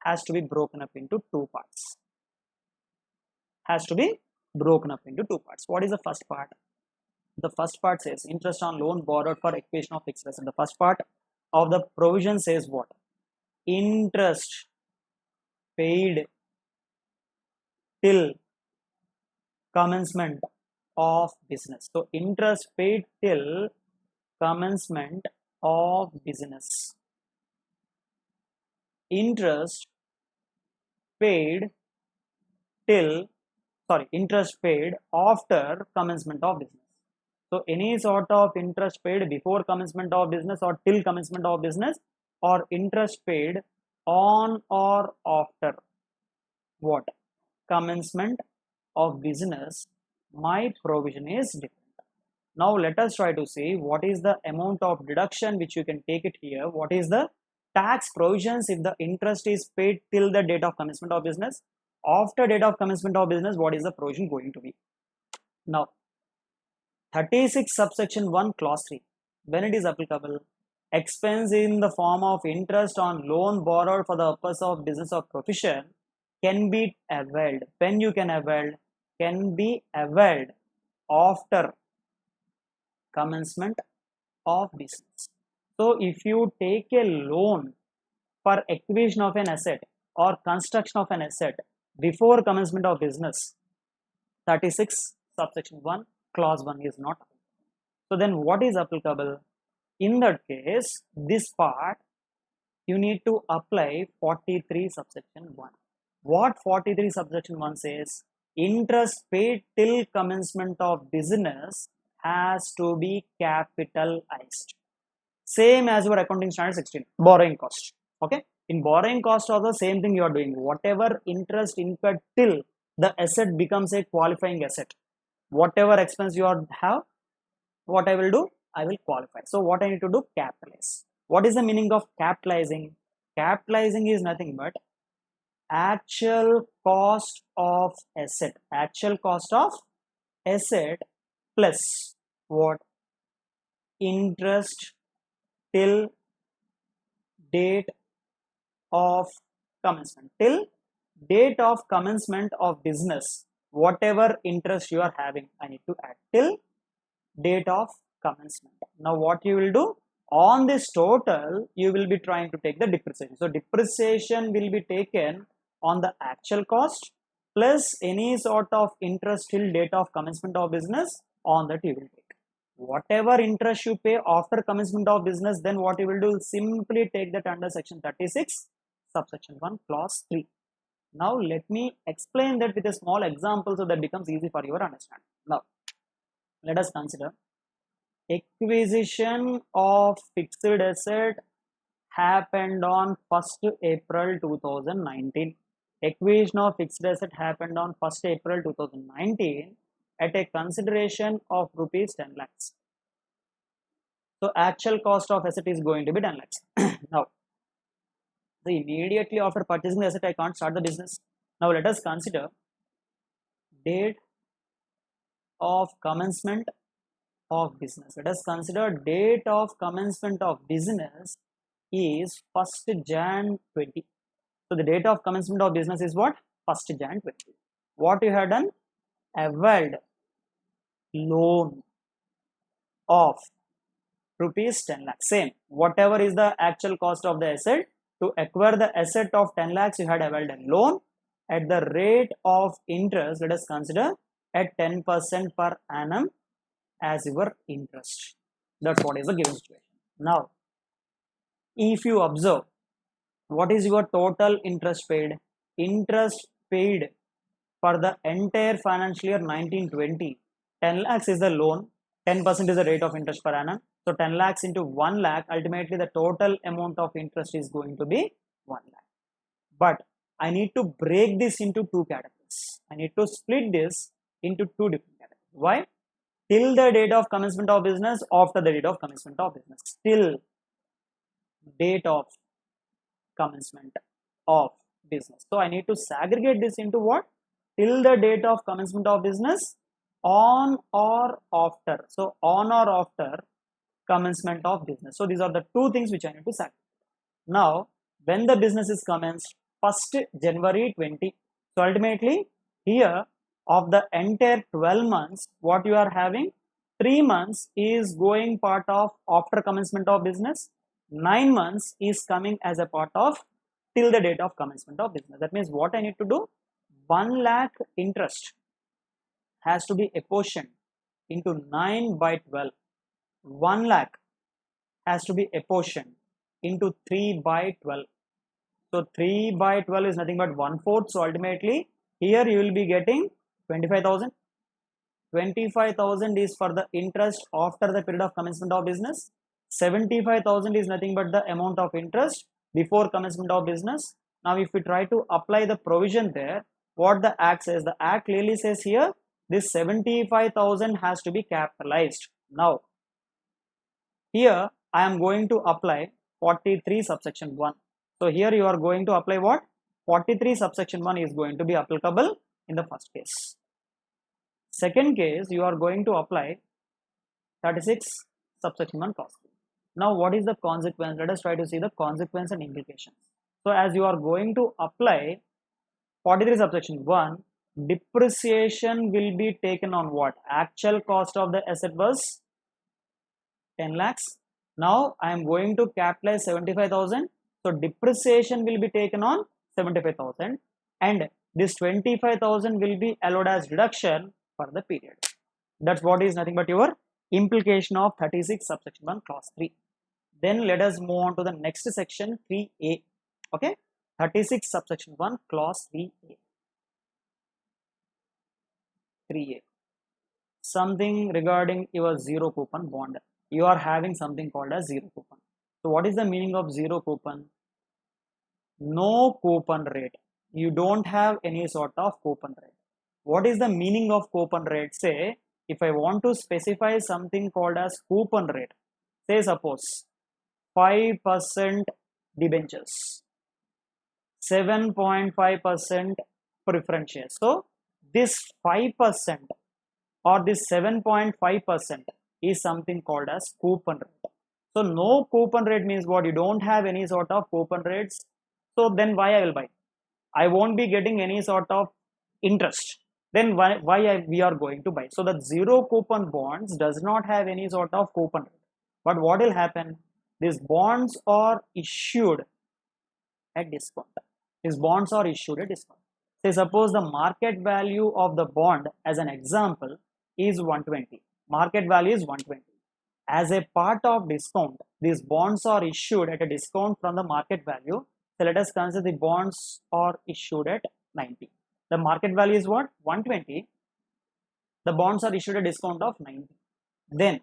has to be broken up into two parts. Has to be broken up into two parts. What is the first part? The first part says interest on loan borrowed for acquisition of fixed asset. The first part of the provision says what? Interest paid till commencement of business. So interest paid till commencement of business. Interest paid till, sorry, interest paid after commencement of business. So any sort of interest paid before commencement of business or till commencement of business, or interest paid on or after what? Commencement of business, my provision is different. Now let us try to see what is the amount of deduction which you can take it here. What is the tax provisions if the interest is paid till the date of commencement of business? After date of commencement of business, what is the provision going to be? Now 36 subsection 1 clause 3, when it is applicable, expense in the form of interest on loan borrowed for the purpose of business or profession can be availed. When you can avail? Can be availed after commencement of business. So if you take a loan for acquisition of an asset or construction of an asset before commencement of business, 36 subsection 1 clause 1 is not applicable. So then what is applicable? In that case, this part you need to apply 43 subsection 1. What 43 subsection 1 says? Interest paid till commencement of business has to be capitalized. Same as your accounting standard 16, borrowing cost. Okay, in borrowing cost also same thing you are doing. Whatever interest incurred till the asset becomes a qualifying asset, whatever expense you have, what I will do? I will qualify. So what I need to do? Capitalize. What is the meaning of capitalizing? Capitalizing is nothing but actual cost of asset. Actual cost of asset plus what? Interest till date of commencement. Till date of commencement of business, whatever interest you are having, I need to add till date of commencement. Now what you will do? On this total, you will be trying to take the depreciation. So depreciation will be taken on the actual cost plus any sort of interest till date of commencement of business, on that you will take. Whatever interest you pay after commencement of business, then what you will do, simply take that under section 36 subsection 1 clause 3. Now let me explain that with a small example so that becomes easy for your understanding. Now let us consider acquisition of fixed asset happened on 1st April 2019. Acquisition of fixed asset happened on 1st April 2019 at a consideration of rupees 10 lakhs. So actual cost of asset is going to be 10 lakhs. Now, so immediately after purchasing the asset, I can't start the business. Now let us consider date of commencement of business. Let us consider date of commencement of business is 1st Jan 20. So the date of commencement of business is what? 1st Jan 20. What you have done? Availed loan of rupees 10 lakhs. Same, whatever is the actual cost of the asset, to acquire the asset of 10 lakhs, you had availed a loan at the rate of interest. Let us consider at 10% per annum as your interest. That's what is the given situation. Now, if you observe, what is your total interest paid? Interest paid for the entire financial year 1920. 10 lakhs is the loan, 10% is the rate of interest per annum. So 10 lakhs into 1 lakh, ultimately the total amount of interest is going to be 1 lakh. But I need to break this into two categories. I need to split this into two different categories. Why? Till the date of commencement of business, after the date of commencement of business. Till date of commencement of business. So I need to segregate this into what? Till the date of commencement of business, on or after. So on or after commencement of business. So these are the two things which I need to segregate. Now, when the business is commenced, 1st January 20. So ultimately, here of the entire 12 months, what you are having, 3 months is going part of after commencement of business, 9 months is coming as a part of till the date of commencement of business. That means what I need to do, 1 lakh interest has to be apportioned into 9 by 12. 1 lakh has to be apportioned into 3 by 12. So 3 by 12 is nothing but 1/4. So ultimately here you will be getting 25,000. 25,000 is for the interest after the period of commencement of business. 75,000 is nothing but the amount of interest before commencement of business. Now if we try to apply the provision there, what the act says, the act clearly says here, this 75,000 has to be capitalized. Now here I am going to apply 43 subsection 1. So here you are going to apply what? 43 subsection 1 is going to be applicable in the first case. Second case, you are going to apply 36 subsection 1 clause 3. Now what is the consequence? Let us try to see the consequence and implications. So as you are going to apply 43 subsection 1, depreciation will be taken on what? Actual cost of the asset was 10 lakhs. Now I am going to capitalize 75,000. So depreciation will be taken on 75,000 and this 25,000 will be allowed as deduction for the period. That's what is nothing but your implication of 36 subsection 1 clause 3. Then let us move on to the next section 3a. Okay, 36 subsection 1 clause 3a. 3a. Something regarding your zero coupon bond. You are having something called as zero coupon. So what is the meaning of zero coupon? No coupon rate. You don't have any sort of coupon rate. What is the meaning of coupon rate? Say if I want to specify something called as coupon rate, say suppose 5% debentures, 7.5% preference shares. So this 5% or this 7.5% is something called as coupon rate. So no coupon rate means what? You don't have any sort of coupon rates. So then why I will buy? I won't be getting any sort of interest. then we are going to buy. So the zero coupon bonds does not have any sort of coupon rate. But what will happen? These bonds are issued at discount. These bonds are issued at discount. Say suppose the market value of the bond as an example is 120. Market value is 120. As a part of discount, these bonds are issued at a discount from the market value. So let us consider the bonds are issued at 90. The market value is what? 120. The bonds are issued at a discount of 90. Then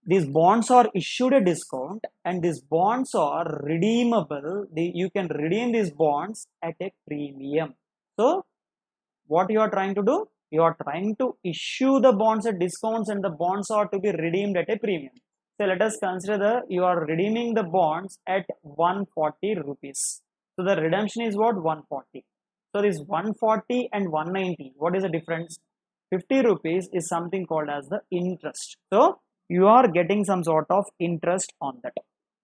these bonds are issued a discount and these bonds are redeemable. You can redeem these bonds at a premium. So what you are trying to do? You are trying to issue the bonds at discounts and the bonds are to be redeemed at a premium. So let us consider you are redeeming the bonds at 140 rupees. So the redemption is what? 140. So this 140 and 190, what is the difference? 50 rupees is something called as the interest. So you are getting some sort of interest on that.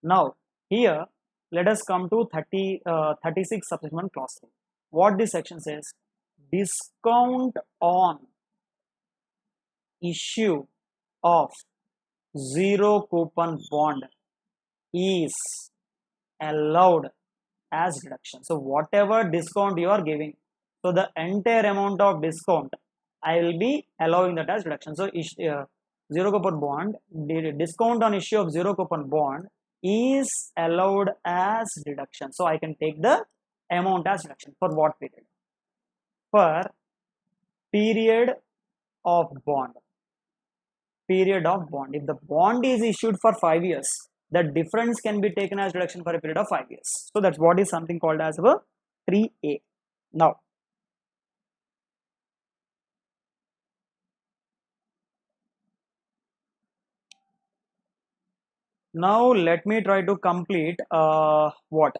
Now here let us come to 36 subsection clause 3. What this section says? Discount on issue of zero coupon bond is allowed as deduction. So whatever discount you are giving, so the entire amount of discount I will be allowing that as deduction. So zero coupon bond, the discount on issue of zero coupon bond is allowed as deduction. So I can take the amount as deduction. For what period? For period of bond. Period of bond. If the bond is issued for 5 years, the difference can be taken as deduction for a period of 5 years. So that's what is something called as a 3A. Now let me try to complete what?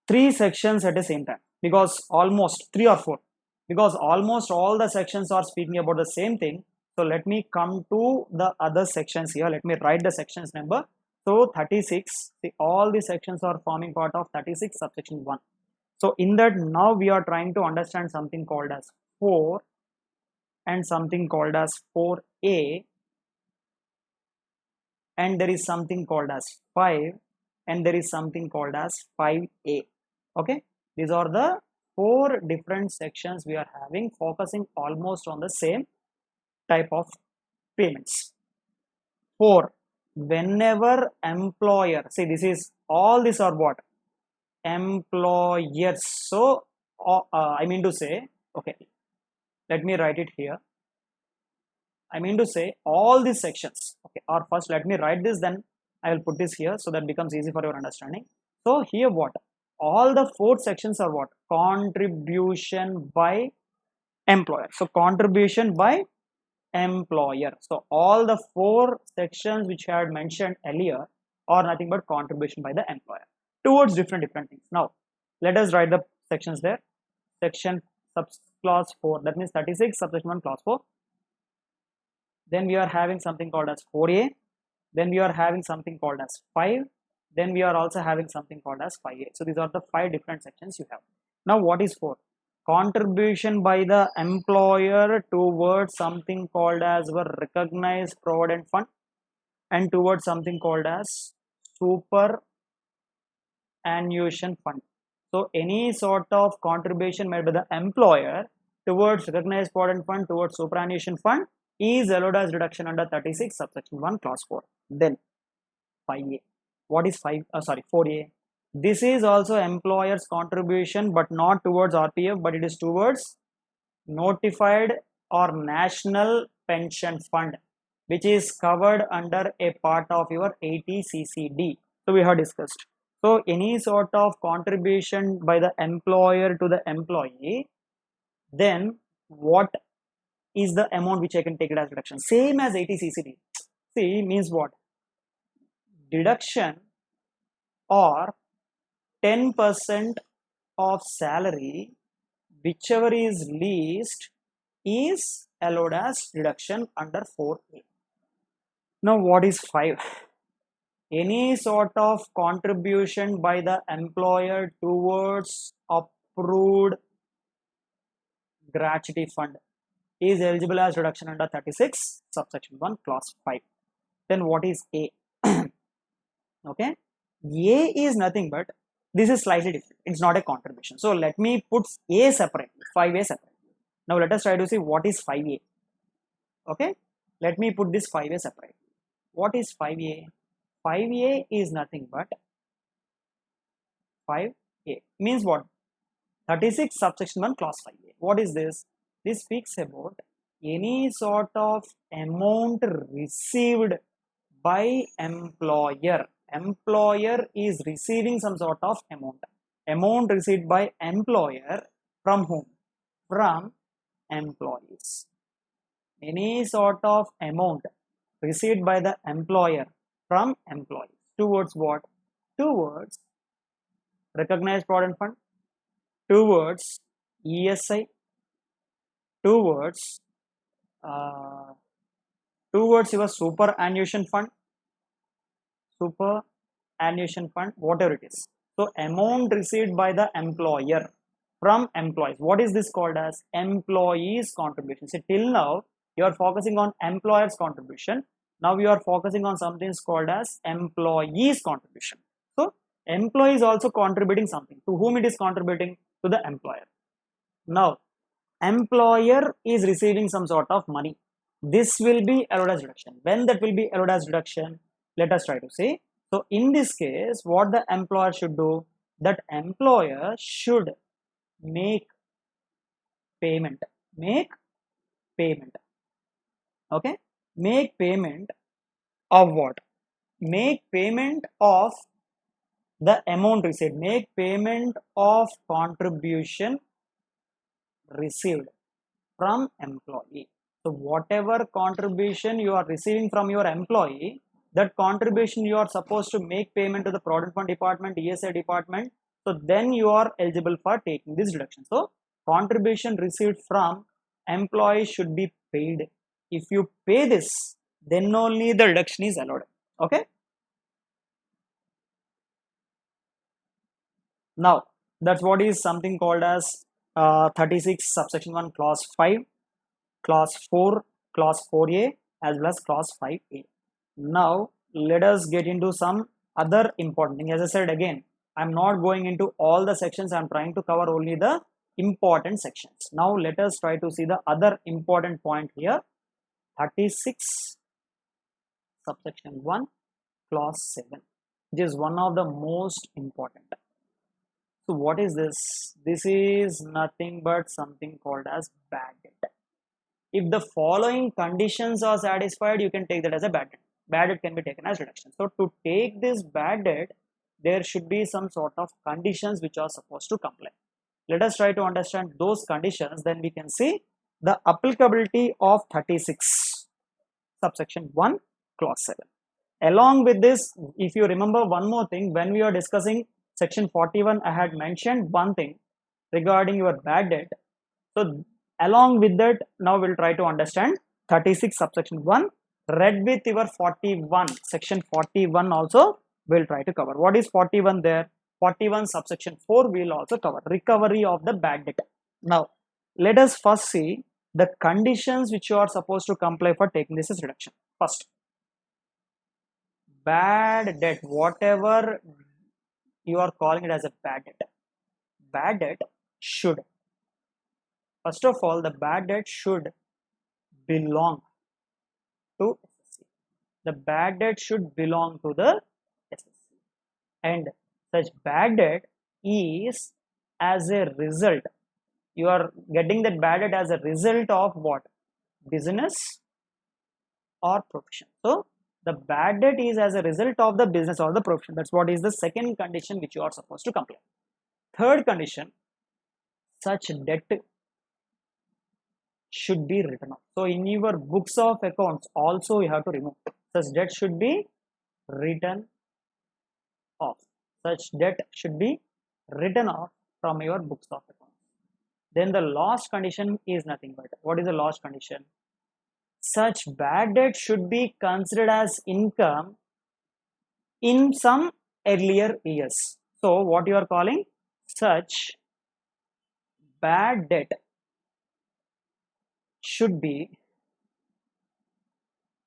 3 sections at the same time, because almost 3 or 4, because almost all the sections are speaking about the same thing. So let me come to the other sections here. Let me write the sections number. So 36, see, all the sections are forming part of 36 subsection 1. So in that, now we are trying to understand something called as 4 and something called as 4A, and there is something called as 5, and there is something called as 5A. Okay, these are the 4 different sections we are having, focusing almost on the same type of payments. 4, whenever employer, see, this is all these are what? Employers. So I mean to say, okay, let me write it here. I mean to say all these sections, okay, or first let me write this, then I will put this here so that becomes easy for your understanding. So here what? All the 4 sections are what? Contribution by employer. So contribution by employer. So all the 4 sections which I had mentioned earlier are nothing but contribution by the employer towards different things. Now let us write the sections there. Section clause 4, that means 36 subsection 1 clause 4. Then we are having something called as 4A. Then we are having something called as 5. Then we are also having something called as 5A. So these are the 5 different sections you have. Now what is 4? Contribution by the employer towards something called as a recognized provident fund and towards something called as superannuation fund. So any sort of contribution made by the employer towards recognized provident fund, towards superannuation fund, is allowed as deduction under 36 subsection 1 clause 4. Then 5A. What is 4A? This is also employer's contribution, but not towards RPF, but it is towards notified or national pension fund, which is covered under a part of your 80CCD. So we have discussed. So any sort of contribution by the employer to the employee, then what is the amount which I can take it as deduction? Same as 80CCD. See, means what? Deduction or 10% of salary, whichever is least, is allowed as deduction under 4A. Now what is 5? Any sort of contribution by the employer towards approved gratuity fund is eligible as reduction under 36 subsection 1 clause 5. Then what is A? Okay, A is nothing but, this is slightly different, it's not a contribution. So let me put A separately, 5A separately. Now let us try to see what is 5A. Okay, let me put this 5A separately. What is 5A? 5A is nothing but 5A means what? 36 subsection 1 clause 5A. What is this? This speaks about any sort of amount received by employer. Employer is receiving some sort of amount. Amount received by employer from whom? From employees. Any sort of amount received by the employer from employees. Towards what? Towards recognized provident fund, towards ESI, towards your superannuation fund, whatever it is. So amount received by the employer from employees. What is this called as? Employees contribution. See, till now you are focusing on employer's contribution. Now you are focusing on something called as employees contribution. So employee is also contributing something. To whom it is contributing? To the employer. Now employer is receiving some sort of money. This will be allowed as reduction. When that will be allowed as reduction? Let us try to see. So in this case, what the employer should do? That employer should make payment. Okay, make payment of what? Make payment of the amount received. Make payment of contribution received from employee. So whatever contribution you are receiving from your employee, that contribution you are supposed to make payment to the Provident Fund Department, ESI department. So then you are eligible for taking this deduction. So contribution received from employee should be paid. If you pay this, then only the deduction is allowed. Okay. Now that's what is something called as 36 subsection 1 clause 5, clause 4, clause 4A as well as clause 5A. Now let us get into some other important thing. As I said again, I'm not going into all the sections. I'm trying to cover only the important sections. Now let us try to see the other important point here. 36 subsection 1 clause 7, which is one of the most important. So what is this? This is nothing but something called as bad debt. If the following conditions are satisfied, you can take that as a bad debt. Bad debt can be taken as reduction. So to take this bad debt, there should be some sort of conditions which are supposed to comply. Let us try to understand those conditions, then we can see the applicability of 36 subsection 1 clause 7. Along with this, if you remember one more thing, when we are discussing section 41, I had mentioned one thing regarding your bad debt. So along with that, now we'll try to understand 36 subsection 1 read with your 41, section 41 also we'll try to cover. What is 41 there? 41 subsection 4 we'll also cover, recovery of the bad debt. Now let us first see the conditions which you are supposed to comply for taking this as reduction. First, bad debt, whatever you are calling it as a bad debt should, first of all, the bad debt should belong to SSC. The bad debt should belong to the SSC, and such bad debt is as a result, you are getting that bad debt as a result of what? Business or profession. So the bad debt is as a result of the business or the profession. That's what is the second condition which you are supposed to comply. Third condition, such debt should be written off. So in your books of accounts also you have to remove. Such debt should be written off. Such debt should be written off from your books of accounts. Then the last condition is nothing but, what is the last condition? Such bad debt should be considered as income in some earlier years. So what you are calling? Such bad debt should be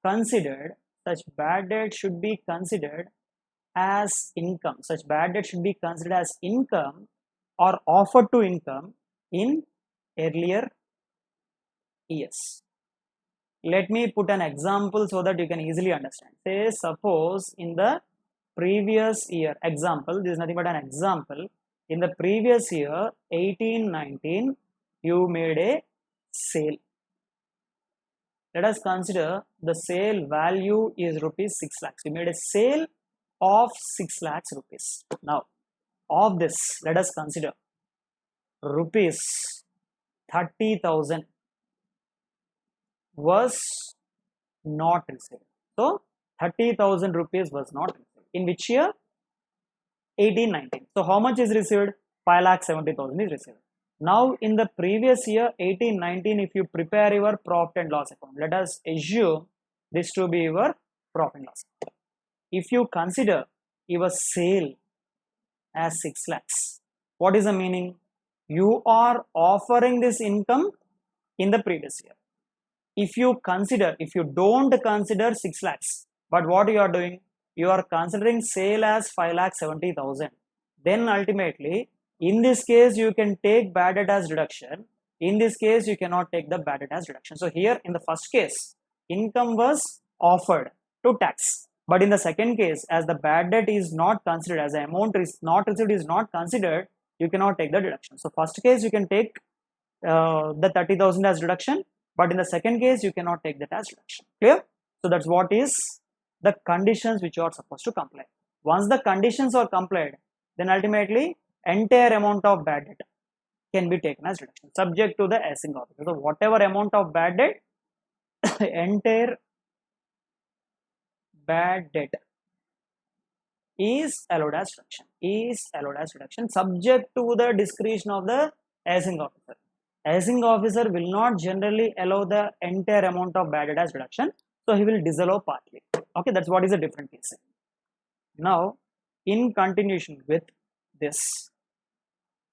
considered, such bad debt should be considered as income. Such bad debt should be considered as income or offered to income in earlier years. Let me put an example so that you can easily understand. Say suppose in the previous year, example, this is nothing but an example. In the previous year 18-19, you made a sale. Let us consider the sale value is rupees 6 lakhs. You made a sale of 6 lakhs rupees. Now of this, let us consider rupees 30,000 was not received. So 30,000 rupees was not received. In which year? 18-19. So how much is received? 5,70,000 is received. Now in the previous year 18-19, if you prepare your profit and loss account, let us assume this to be your profit and loss account. If you consider your sale as 6 lakhs, what is the meaning? You are offering this income in the previous year. If you don't consider 6 lakhs, but what you are doing? You are considering sale as 5,70,000. Then ultimately, in this case, you can take bad debt as deduction. In this case, you cannot take the bad debt as deduction. So here in the first case, income was offered to tax. But in the second case, as the bad debt is not considered, as the amount is not received is not considered, you cannot take the deduction. So first case, you can take the 30,000 as deduction. But in the second case, you cannot take that as deduction. Clear? So that's what is the conditions which you are supposed to comply. Once the conditions are complied, then ultimately entire amount of bad debt can be taken as deduction, subject to the assessing officer. So whatever amount of bad debt, entire bad debt is allowed as deduction, subject to the discretion of the assessing officer. Assessing officer will not generally allow the entire amount of bad debt as deduction, so he will disallow partly. Okay, that's what is a different case. Now, in continuation with this,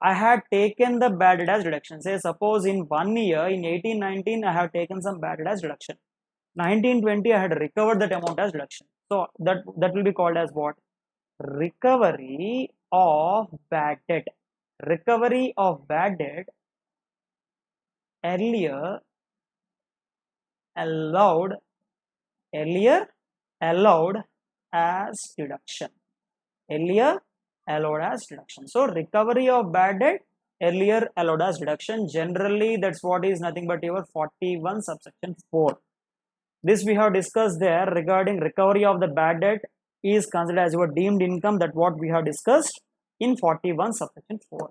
I had taken the bad debt as deduction. Say suppose in 1 year, in 18-19, I have taken some bad debt as deduction. 19-20, I had recovered that amount as deduction. So that will be called as what? Recovery of bad debt. Recovery of bad debt earlier allowed as deduction. So recovery of bad debt earlier allowed as deduction. Generally, that's what is nothing but your 41 subsection 4. This we have discussed there regarding recovery of the bad debt is considered as your deemed income. That what we have discussed in 41 subsection 4.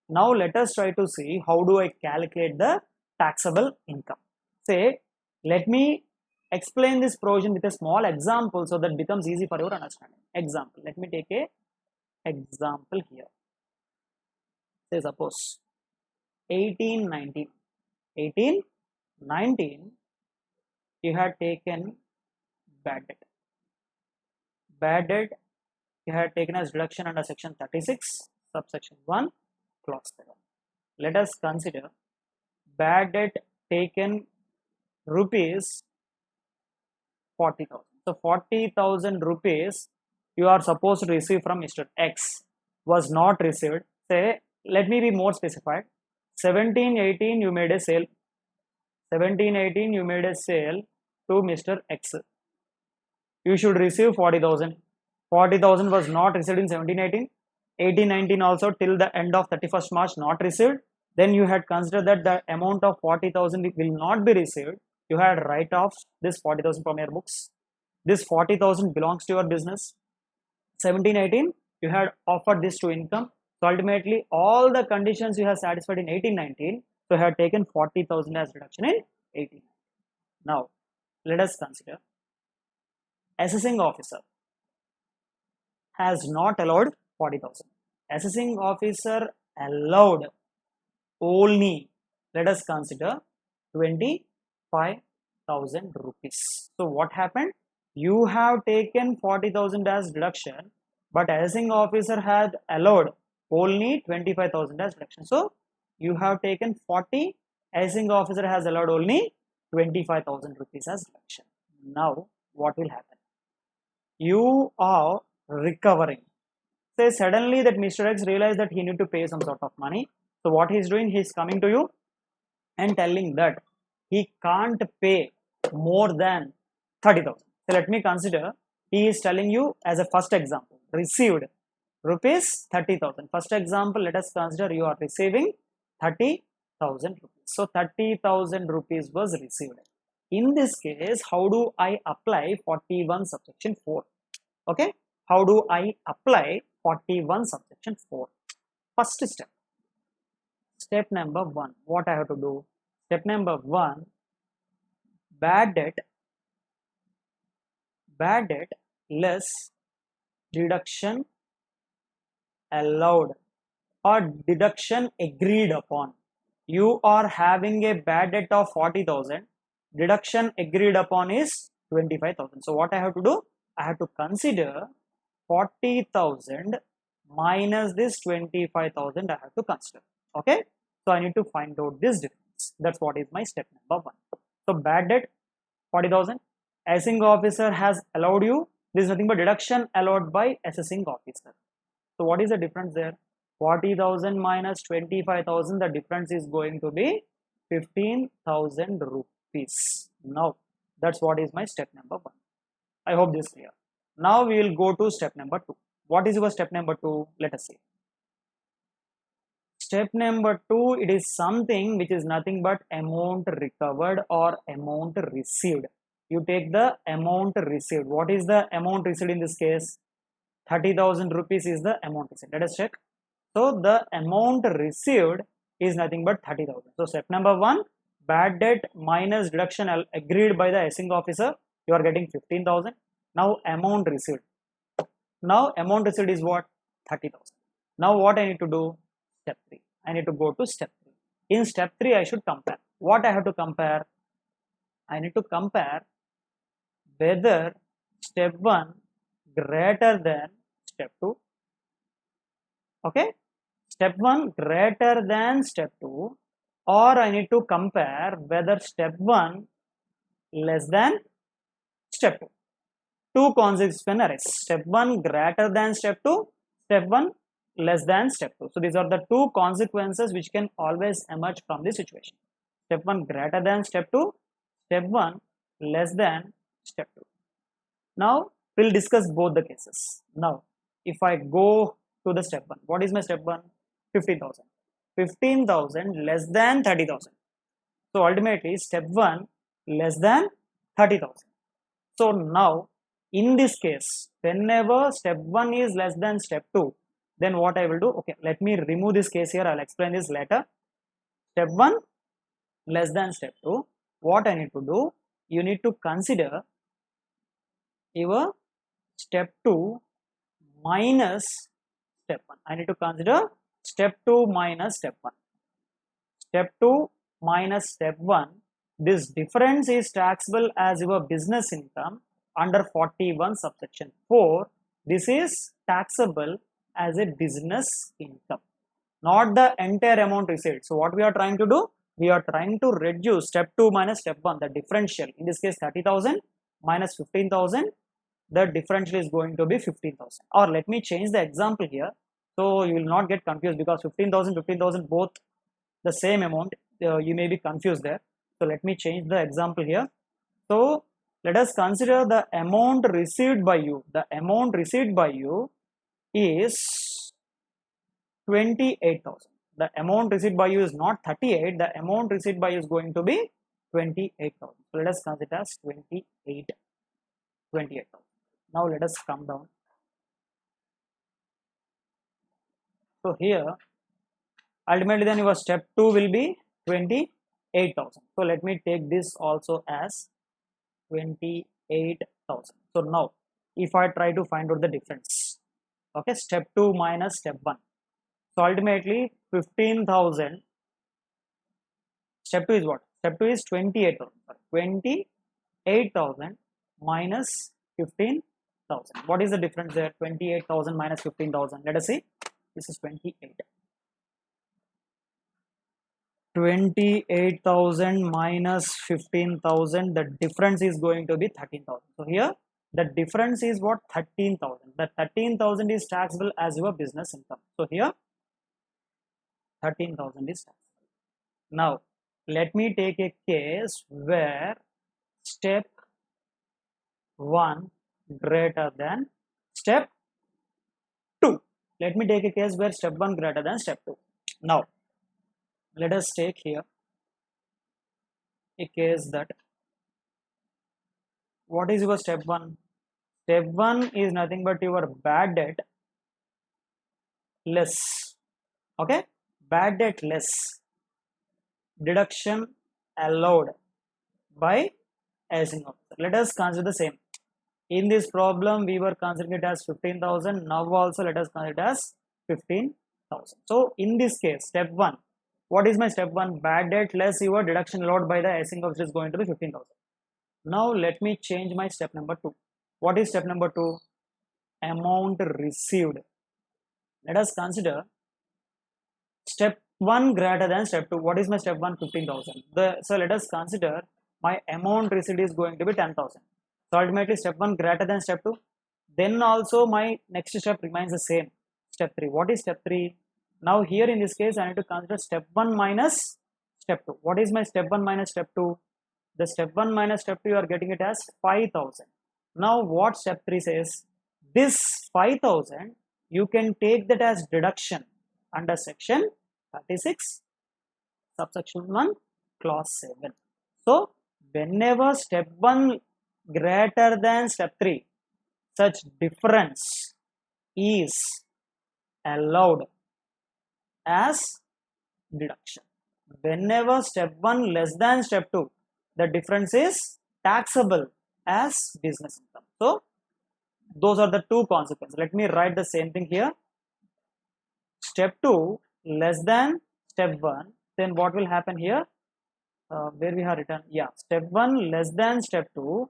Now let us try to see how do I calculate the taxable income. Say, let me explain this provision with a small example so that becomes easy for your understanding. Example, let me take a example here. Say suppose 18-19, you had taken bad debt. You had taken as deduction under section 36 subsection 1 clause 7. Let us consider bad debt taken rupees 40,000. So 40,000 rupees you are supposed to receive from Mr. X was not received. Say, let me be more specified. 17-18 you made a sale. 17-18 you made a sale to Mr. X. You should receive 40,000. 40,000 was not received in 17-18. 18-19 also till the end of 31st March not received. Then you had considered that the amount of 40,000 will not be received. You had write off this 40,000 from your books. This 40,000 belongs to your business. 17-18 you had offered this to income. So ultimately all the conditions you have satisfied in 18-19, so you have taken 40,000 as reduction in 18. Now let us consider assessing officer has not allowed 40,000. Assessing officer allowed only, let us consider 25,000 rupees. So what happened? You have taken 40,000 as deduction, but assessing officer had allowed only 25,000 as deduction. So you have taken 40 Assigning officer has allowed only 25,000 rupees as deduction. Now, what will happen? You are recovering. Say suddenly that Mr. X realized that he need to pay some sort of money. So what he's doing, he's coming to you and telling that he can't pay more than 30,000. So let me consider, he is telling you as a first example, received rupees 30,000. First example, let us consider you are receiving 30,000 rupees. So 30,000 rupees was received. In this case, how do I apply 41 subsection 4? Okay, how do I apply 41 subsection 4? First step. Step number 1, what I have to do? Step number 1, bad debt less deduction allowed or deduction agreed upon. You are having a bad debt of 40,000, deduction agreed upon is 25,000. So what I have to do? I have to consider 40,000 minus this 25,000 I have to consider. Okay, so I need to find out this difference. That's what is my step number 1. So bad debt 40,000, assessing officer has allowed you, this is nothing but deduction allowed by assessing officer. So what is the difference there? 40,000 minus 25,000, the difference is going to be 15,000 rupees. Now that's what is my step number 1. I hope this is clear. Now we will go to step number 2. What is your step number 2? Let us see. Step number 2, it is something which is nothing but amount recovered or amount received. You take the amount received. What is the amount received in this case? 30,000 rupees is the amount received. Let us check. So the amount received is nothing but 30,000. So step number 1, bad debt minus deduction agreed by the assessing officer, you are getting 15,000. Now amount received. Now amount received is what? 30,000. Now what I need to do? Step 3. I need to go to step 3. In step 3, I should compare. What I have to compare? I need to compare whether step 1 greater than step 2. Okay, step 1 greater than step 2, or I need to compare whether step 1 less than step 2. Two consequences can arise. Step 1 greater than step 2, step 1 less than step 2. So these are the two consequences which can always emerge from this situation. Step 1 greater than step 2, step 1 less than step 2. Now we'll discuss both the cases. Now if I go to the step 1, what is my step 1? 15,000. 15,000 less than 30,000. So ultimately step 1 less than 30,000. So now in this case, whenever step 1 is less than step 2, then what I will do? Okay, let me remove this case here. I'll explain this later. Step 1 less than step 2. What I need to do? You need to consider your step 2 minus step 1. I need to consider step 2 minus step 1. Step 2 minus step 1. This difference is taxable as your business income under 41 subsection 4. This is taxable as a business income, not the entire amount received. So what we are trying to do? We are trying to reduce step 2 minus step 1, the differential. In this case 30,000 minus 15,000, the differential is going to be 15,000. Or let me change the example here, so you will not get confused, because 15,000 both the same amount, you may be confused there. So let me change the example here. So let us consider the amount received by you. The amount received by you is 28,000. The amount received by you is not 38. The amount received by you is going to be 28,000. So let us consider as 28,000. Now let us come down. So here ultimately then your step 2 will be 28,000. So let me take this also as 28,000. So now if I try to find out the difference, okay, step 2 minus step 1. So ultimately 15,000, step 2 is what? Step 2 is 28,000. 28,000 minus 15,000. What is the difference there? 28,000 minus 15,000. Let us see. This is 28. 28,000 minus 15,000, the difference is going to be 13,000. So here the difference is what? 13,000. The 13,000 is taxable as your business income. So here 13,000 is taxable. Now let me take a case where step 1 greater than step 2. Let me take a case where step 1 greater than step 2. Now let us take here a case that what is your step 1? Step 1 is nothing but your bad debt less, okay, bad debt less deduction allowed by assessing officer. Let us consider the same. In this problem we were considering it as 15,000. Now also let us consider it as 15,000. So in this case, step 1, what is my step 1? Bad debt less your deduction allowed by the assessing officer is going to be 15,000. Now let me change my step number 2. What is step number 2? Amount received. Let us consider step 1 greater than step 2. What is my step 1? 15,000. So let us consider my amount received is going to be 10,000. So ultimately step 1 greater than step 2. Then also my next step remains the same. Step 3. What is step 3? Now here in this case I need to consider step 1 minus step 2. What is my step 1 minus step 2? The step 1 minus step 2 you are getting it as 5,000. Now what step 3 says? This 5,000 you can take that as deduction under section 36 subsection 1 clause 7. So whenever step 1 greater than step 3, such difference is allowed as deduction. Whenever step 1 less than step 2, the difference is taxable as business income. So those are the two consequences. Let me write the same thing here. Step 2 less than step 1, then what will happen here? Where we have written, yeah, step 1 less than step 2.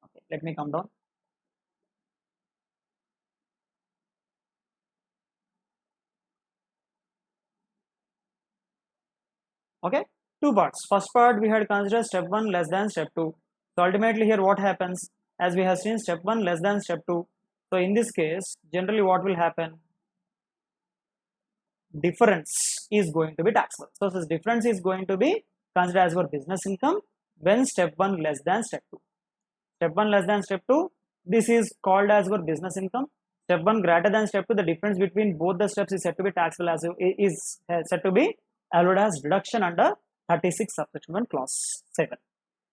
Okay, let me come down. Okay, two parts. First part we had considered step 1 less than step 2. So ultimately here what happens? As we have seen, step 1 less than step 2. So in this case, generally what will happen? Difference is going to be taxable. So this difference is going to be considered as your business income when step 1 less than step 2. Step 1 less than step 2, this is called as your business income. Step 1 greater than step 2, the difference between both the steps is said to be taxable as is said to be allowed as deduction under 36 subsection 1 clause 7.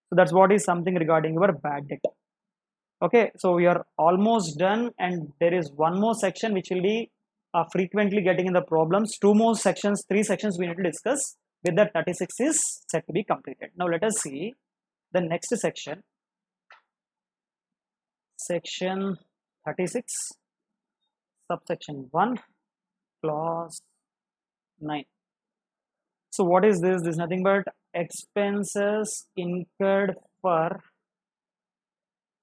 So that's what is something regarding your bad debt. Okay, so we are almost done, and there is one more section which will be frequently getting in the problems. 2 more sections, 3 sections we need to discuss. With that 36 is set to be completed. Now let us see the next section. Section 36 subsection 1 clause 9. So what is this? This is nothing but expenses incurred for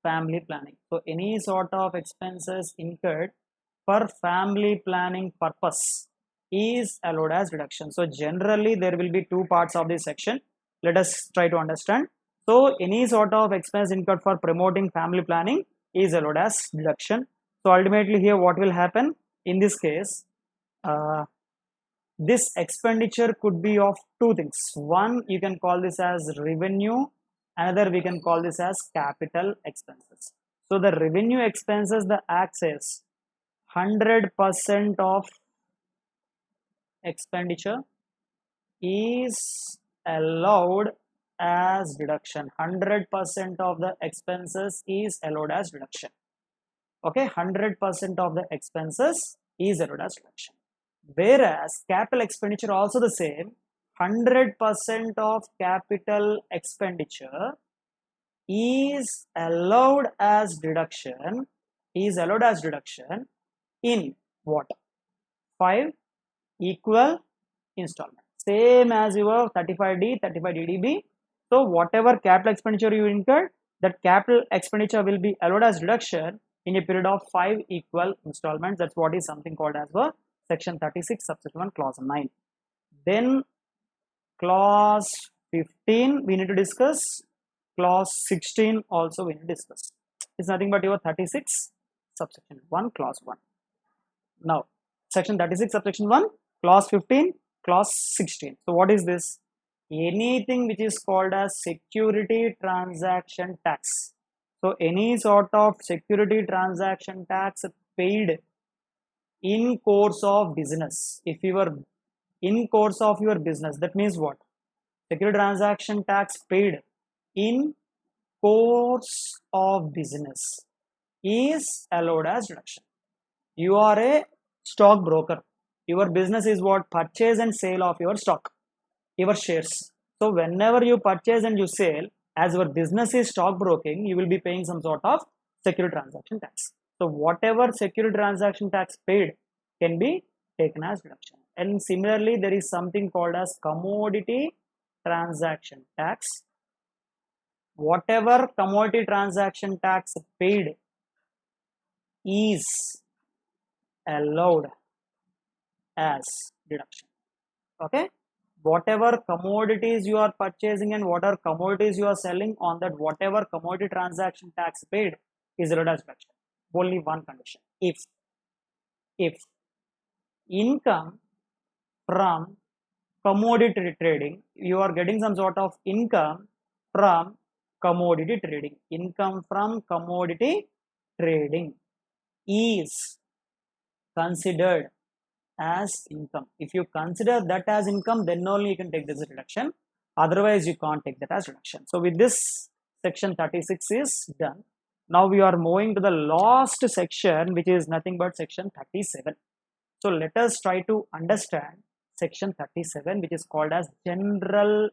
family planning. So any sort of expenses incurred for family planning purpose is allowed as deduction. So generally there will be 2 parts of this section. Let us try to understand. So any sort of expense incurred for promoting family planning is allowed as deduction. So ultimately here what will happen? In this case, this expenditure could be of 2 things. One, you can call this as revenue. Another, we can call this as capital expenses. So the revenue expenses, the access 100% of expenditure is allowed as deduction. 100% of the expenses is allowed as deduction. Okay, 100% of the expenses is allowed as deduction. Whereas capital expenditure also the same. 100% of capital expenditure is allowed as deduction. In what? 5 equal installments. Same as your 35D, 35DDB. So whatever capital expenditure you incurred, that capital expenditure will be allowed as deduction in a period of 5 equal installments. That's what is something called as the section 36 subsection 1 clause 9. Then clause 15 we need to discuss, clause 16 also we need to discuss. It's nothing but your 36 subsection 1 clause 1. Now section 36 subsection 1 clause 15 clause 16. So what is this? Anything which is called as security transaction tax. So any sort of security transaction tax paid in course of business. If you are in course of your business, that means what? Security transaction tax paid in course of business is allowed as deduction. You are a stock broker. Your business is what? Purchase and sale of your stock, your shares. So whenever you purchase and you sell, as your business is stock broking, you will be paying some sort of security transaction tax. So whatever security transaction tax paid can be taken as deduction. And similarly, there is something called as commodity transaction tax. Whatever commodity transaction tax paid is allowed as deduction. Okay, whatever commodities you are purchasing and whatever commodities you are selling, on that whatever commodity transaction tax paid is allowed as deduction. Only one condition: if income from commodity trading, you are getting some sort of income from commodity trading, income from commodity trading is considered as income. If you consider that as income, then only you can take this as reduction. Otherwise, you can't take that as reduction. So with this, section 36 is done. Now we are moving to the last section, which is nothing but section 37. So let us try to understand section 37, which is called as general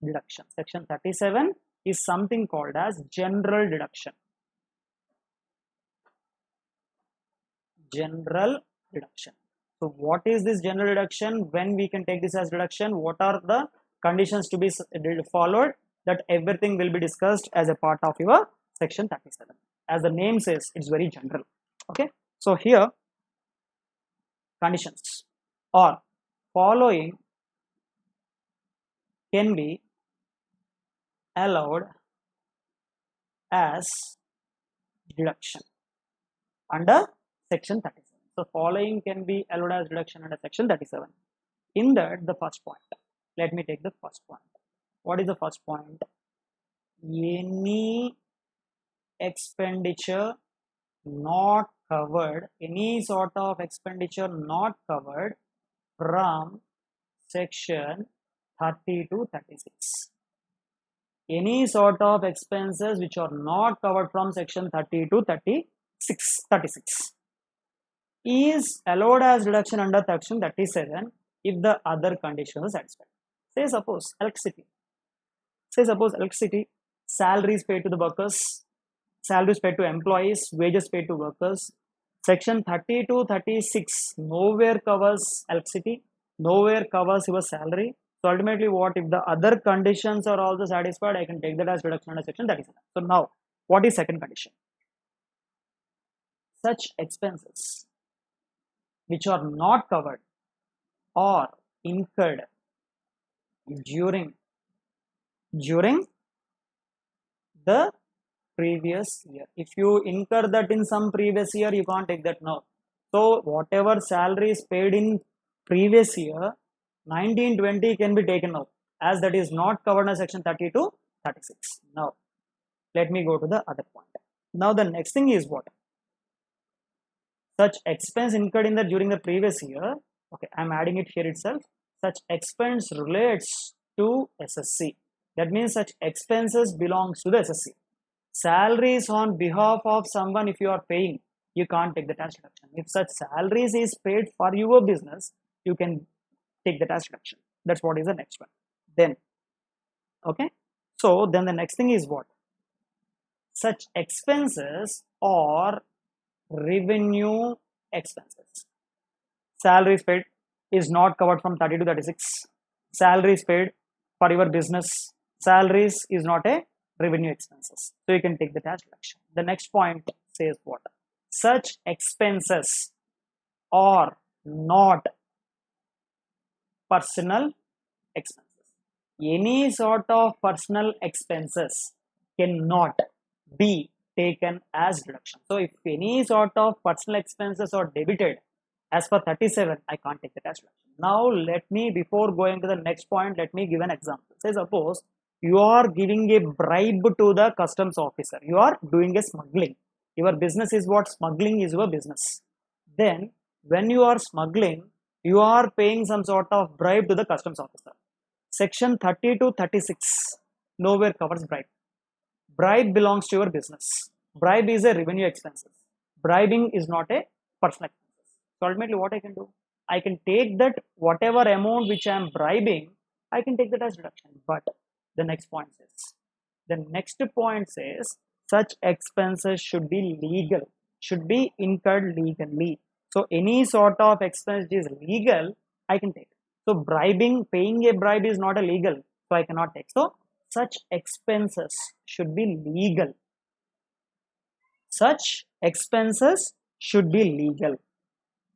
deduction. Section 37 is something called as general deduction. General deduction. So what is this general deduction? When we can take this as deduction? What are the conditions to be followed? That everything will be discussed as a part of your section 37. As the name says, it's very general. Okay. So here, conditions or following can be allowed as deduction under section 37. So following can be allowed as deduction under section 37. In that, the first point. Let me take the first point. What is the first point? Any expenditure not covered, any sort of expenditure not covered from section 30 to 36. Any sort of expenses which are not covered from section 30 to 36 is allowed as deduction under section 37 if the other conditions are satisfied. Say suppose electricity. Salaries paid to the workers, salaries paid to employees, wages paid to workers. Section 30 to 36 nowhere covers electricity, nowhere covers your salary. So ultimately, what if the other conditions are also satisfied? I can take that as deduction under section 37. So now, what is second condition? Such expenses which are not covered or incurred during the previous year. If you incur that in some previous year, you can't take that now. So whatever salary is paid in previous year, 1920 can be taken out, as that is not covered in section 30 to 36. Now let me go to the other point. Now the next thing is what? Such expense incurred in during the previous year. Okay, I'm adding it here itself. Such expense relates to SSC. That means such expenses belongs to the SSC. Salaries on behalf of someone, if you are paying, you can't take that as deduction. If such salaries is paid for your business, you can take that as deduction. That's what is the next one. Then, okay. So then the next thing is what? Such expenses are revenue expenses. Salaries paid is not covered from 30 to 36. Salaries paid for your business. Salaries is not a revenue expenses. So you can take that as deduction. The next point says what? Such expenses are not personal expenses. Any sort of personal expenses cannot be taken as deduction. So if any sort of personal expenses are debited as per 37, I can't take it as deduction. Now let me, before going to the next point, let me give an example. Say suppose you are giving a bribe to the customs officer. You are doing a smuggling. Your business is what? Smuggling is your business. Then when you are smuggling, you are paying some sort of bribe to the customs officer. Section 30 to 36 nowhere covers bribe. Bribe belongs to your business. Bribe is a revenue expenses. Bribing is not a personal expenses. So ultimately what I can do? I can take that whatever amount which I am bribing, I can take that as deduction. But the next point says, such expenses should be legal, should be incurred legally. So any sort of expense is legal, I can take. So bribing, paying a bribe is not illegal, so I cannot take. So such expenses should be legal. Such expenses should be legal.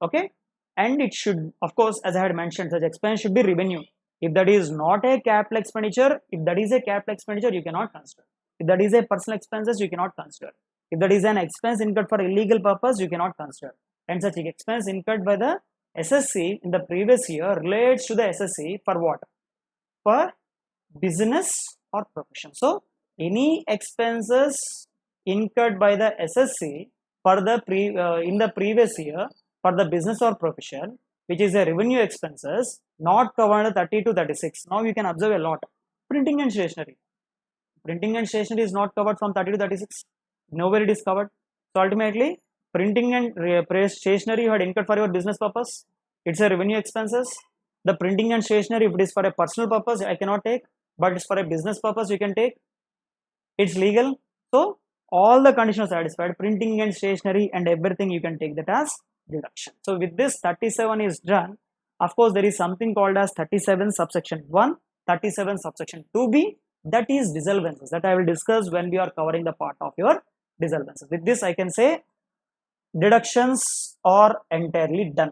Okay, and it should, of course, as I had mentioned, such expense should be revenue. If that is not a capital expenditure, if that is a capital expenditure, you cannot consider. If that is a personal expenses, you cannot consider. If that is an expense incurred for illegal purpose, you cannot consider. And such expense incurred by the SSC in the previous year relates to the SSC for what? For business or profession. So any expenses incurred by the SSC for the in the previous year for the business or profession, which is a revenue expenses, not covered 30 to 36. Now you can observe a lot. Printing and stationery. Printing and stationery is not covered from 30 to 36. Nowhere it is covered. So ultimately, printing and stationery you had incurred for your business purpose. It's a revenue expenses. The printing and stationery, if it is for a personal purpose, I cannot take. But it's for a business purpose, you can take. It's legal. So all the conditions are satisfied. Printing and stationery and everything, you can take that as deduction. So with this 37 is done. Of course, there is something called as 37 subsection 1, 37 subsection 2b, that is dissolvences, that I will discuss when we are covering the part of your dissolvences. With this I can say deductions are entirely done.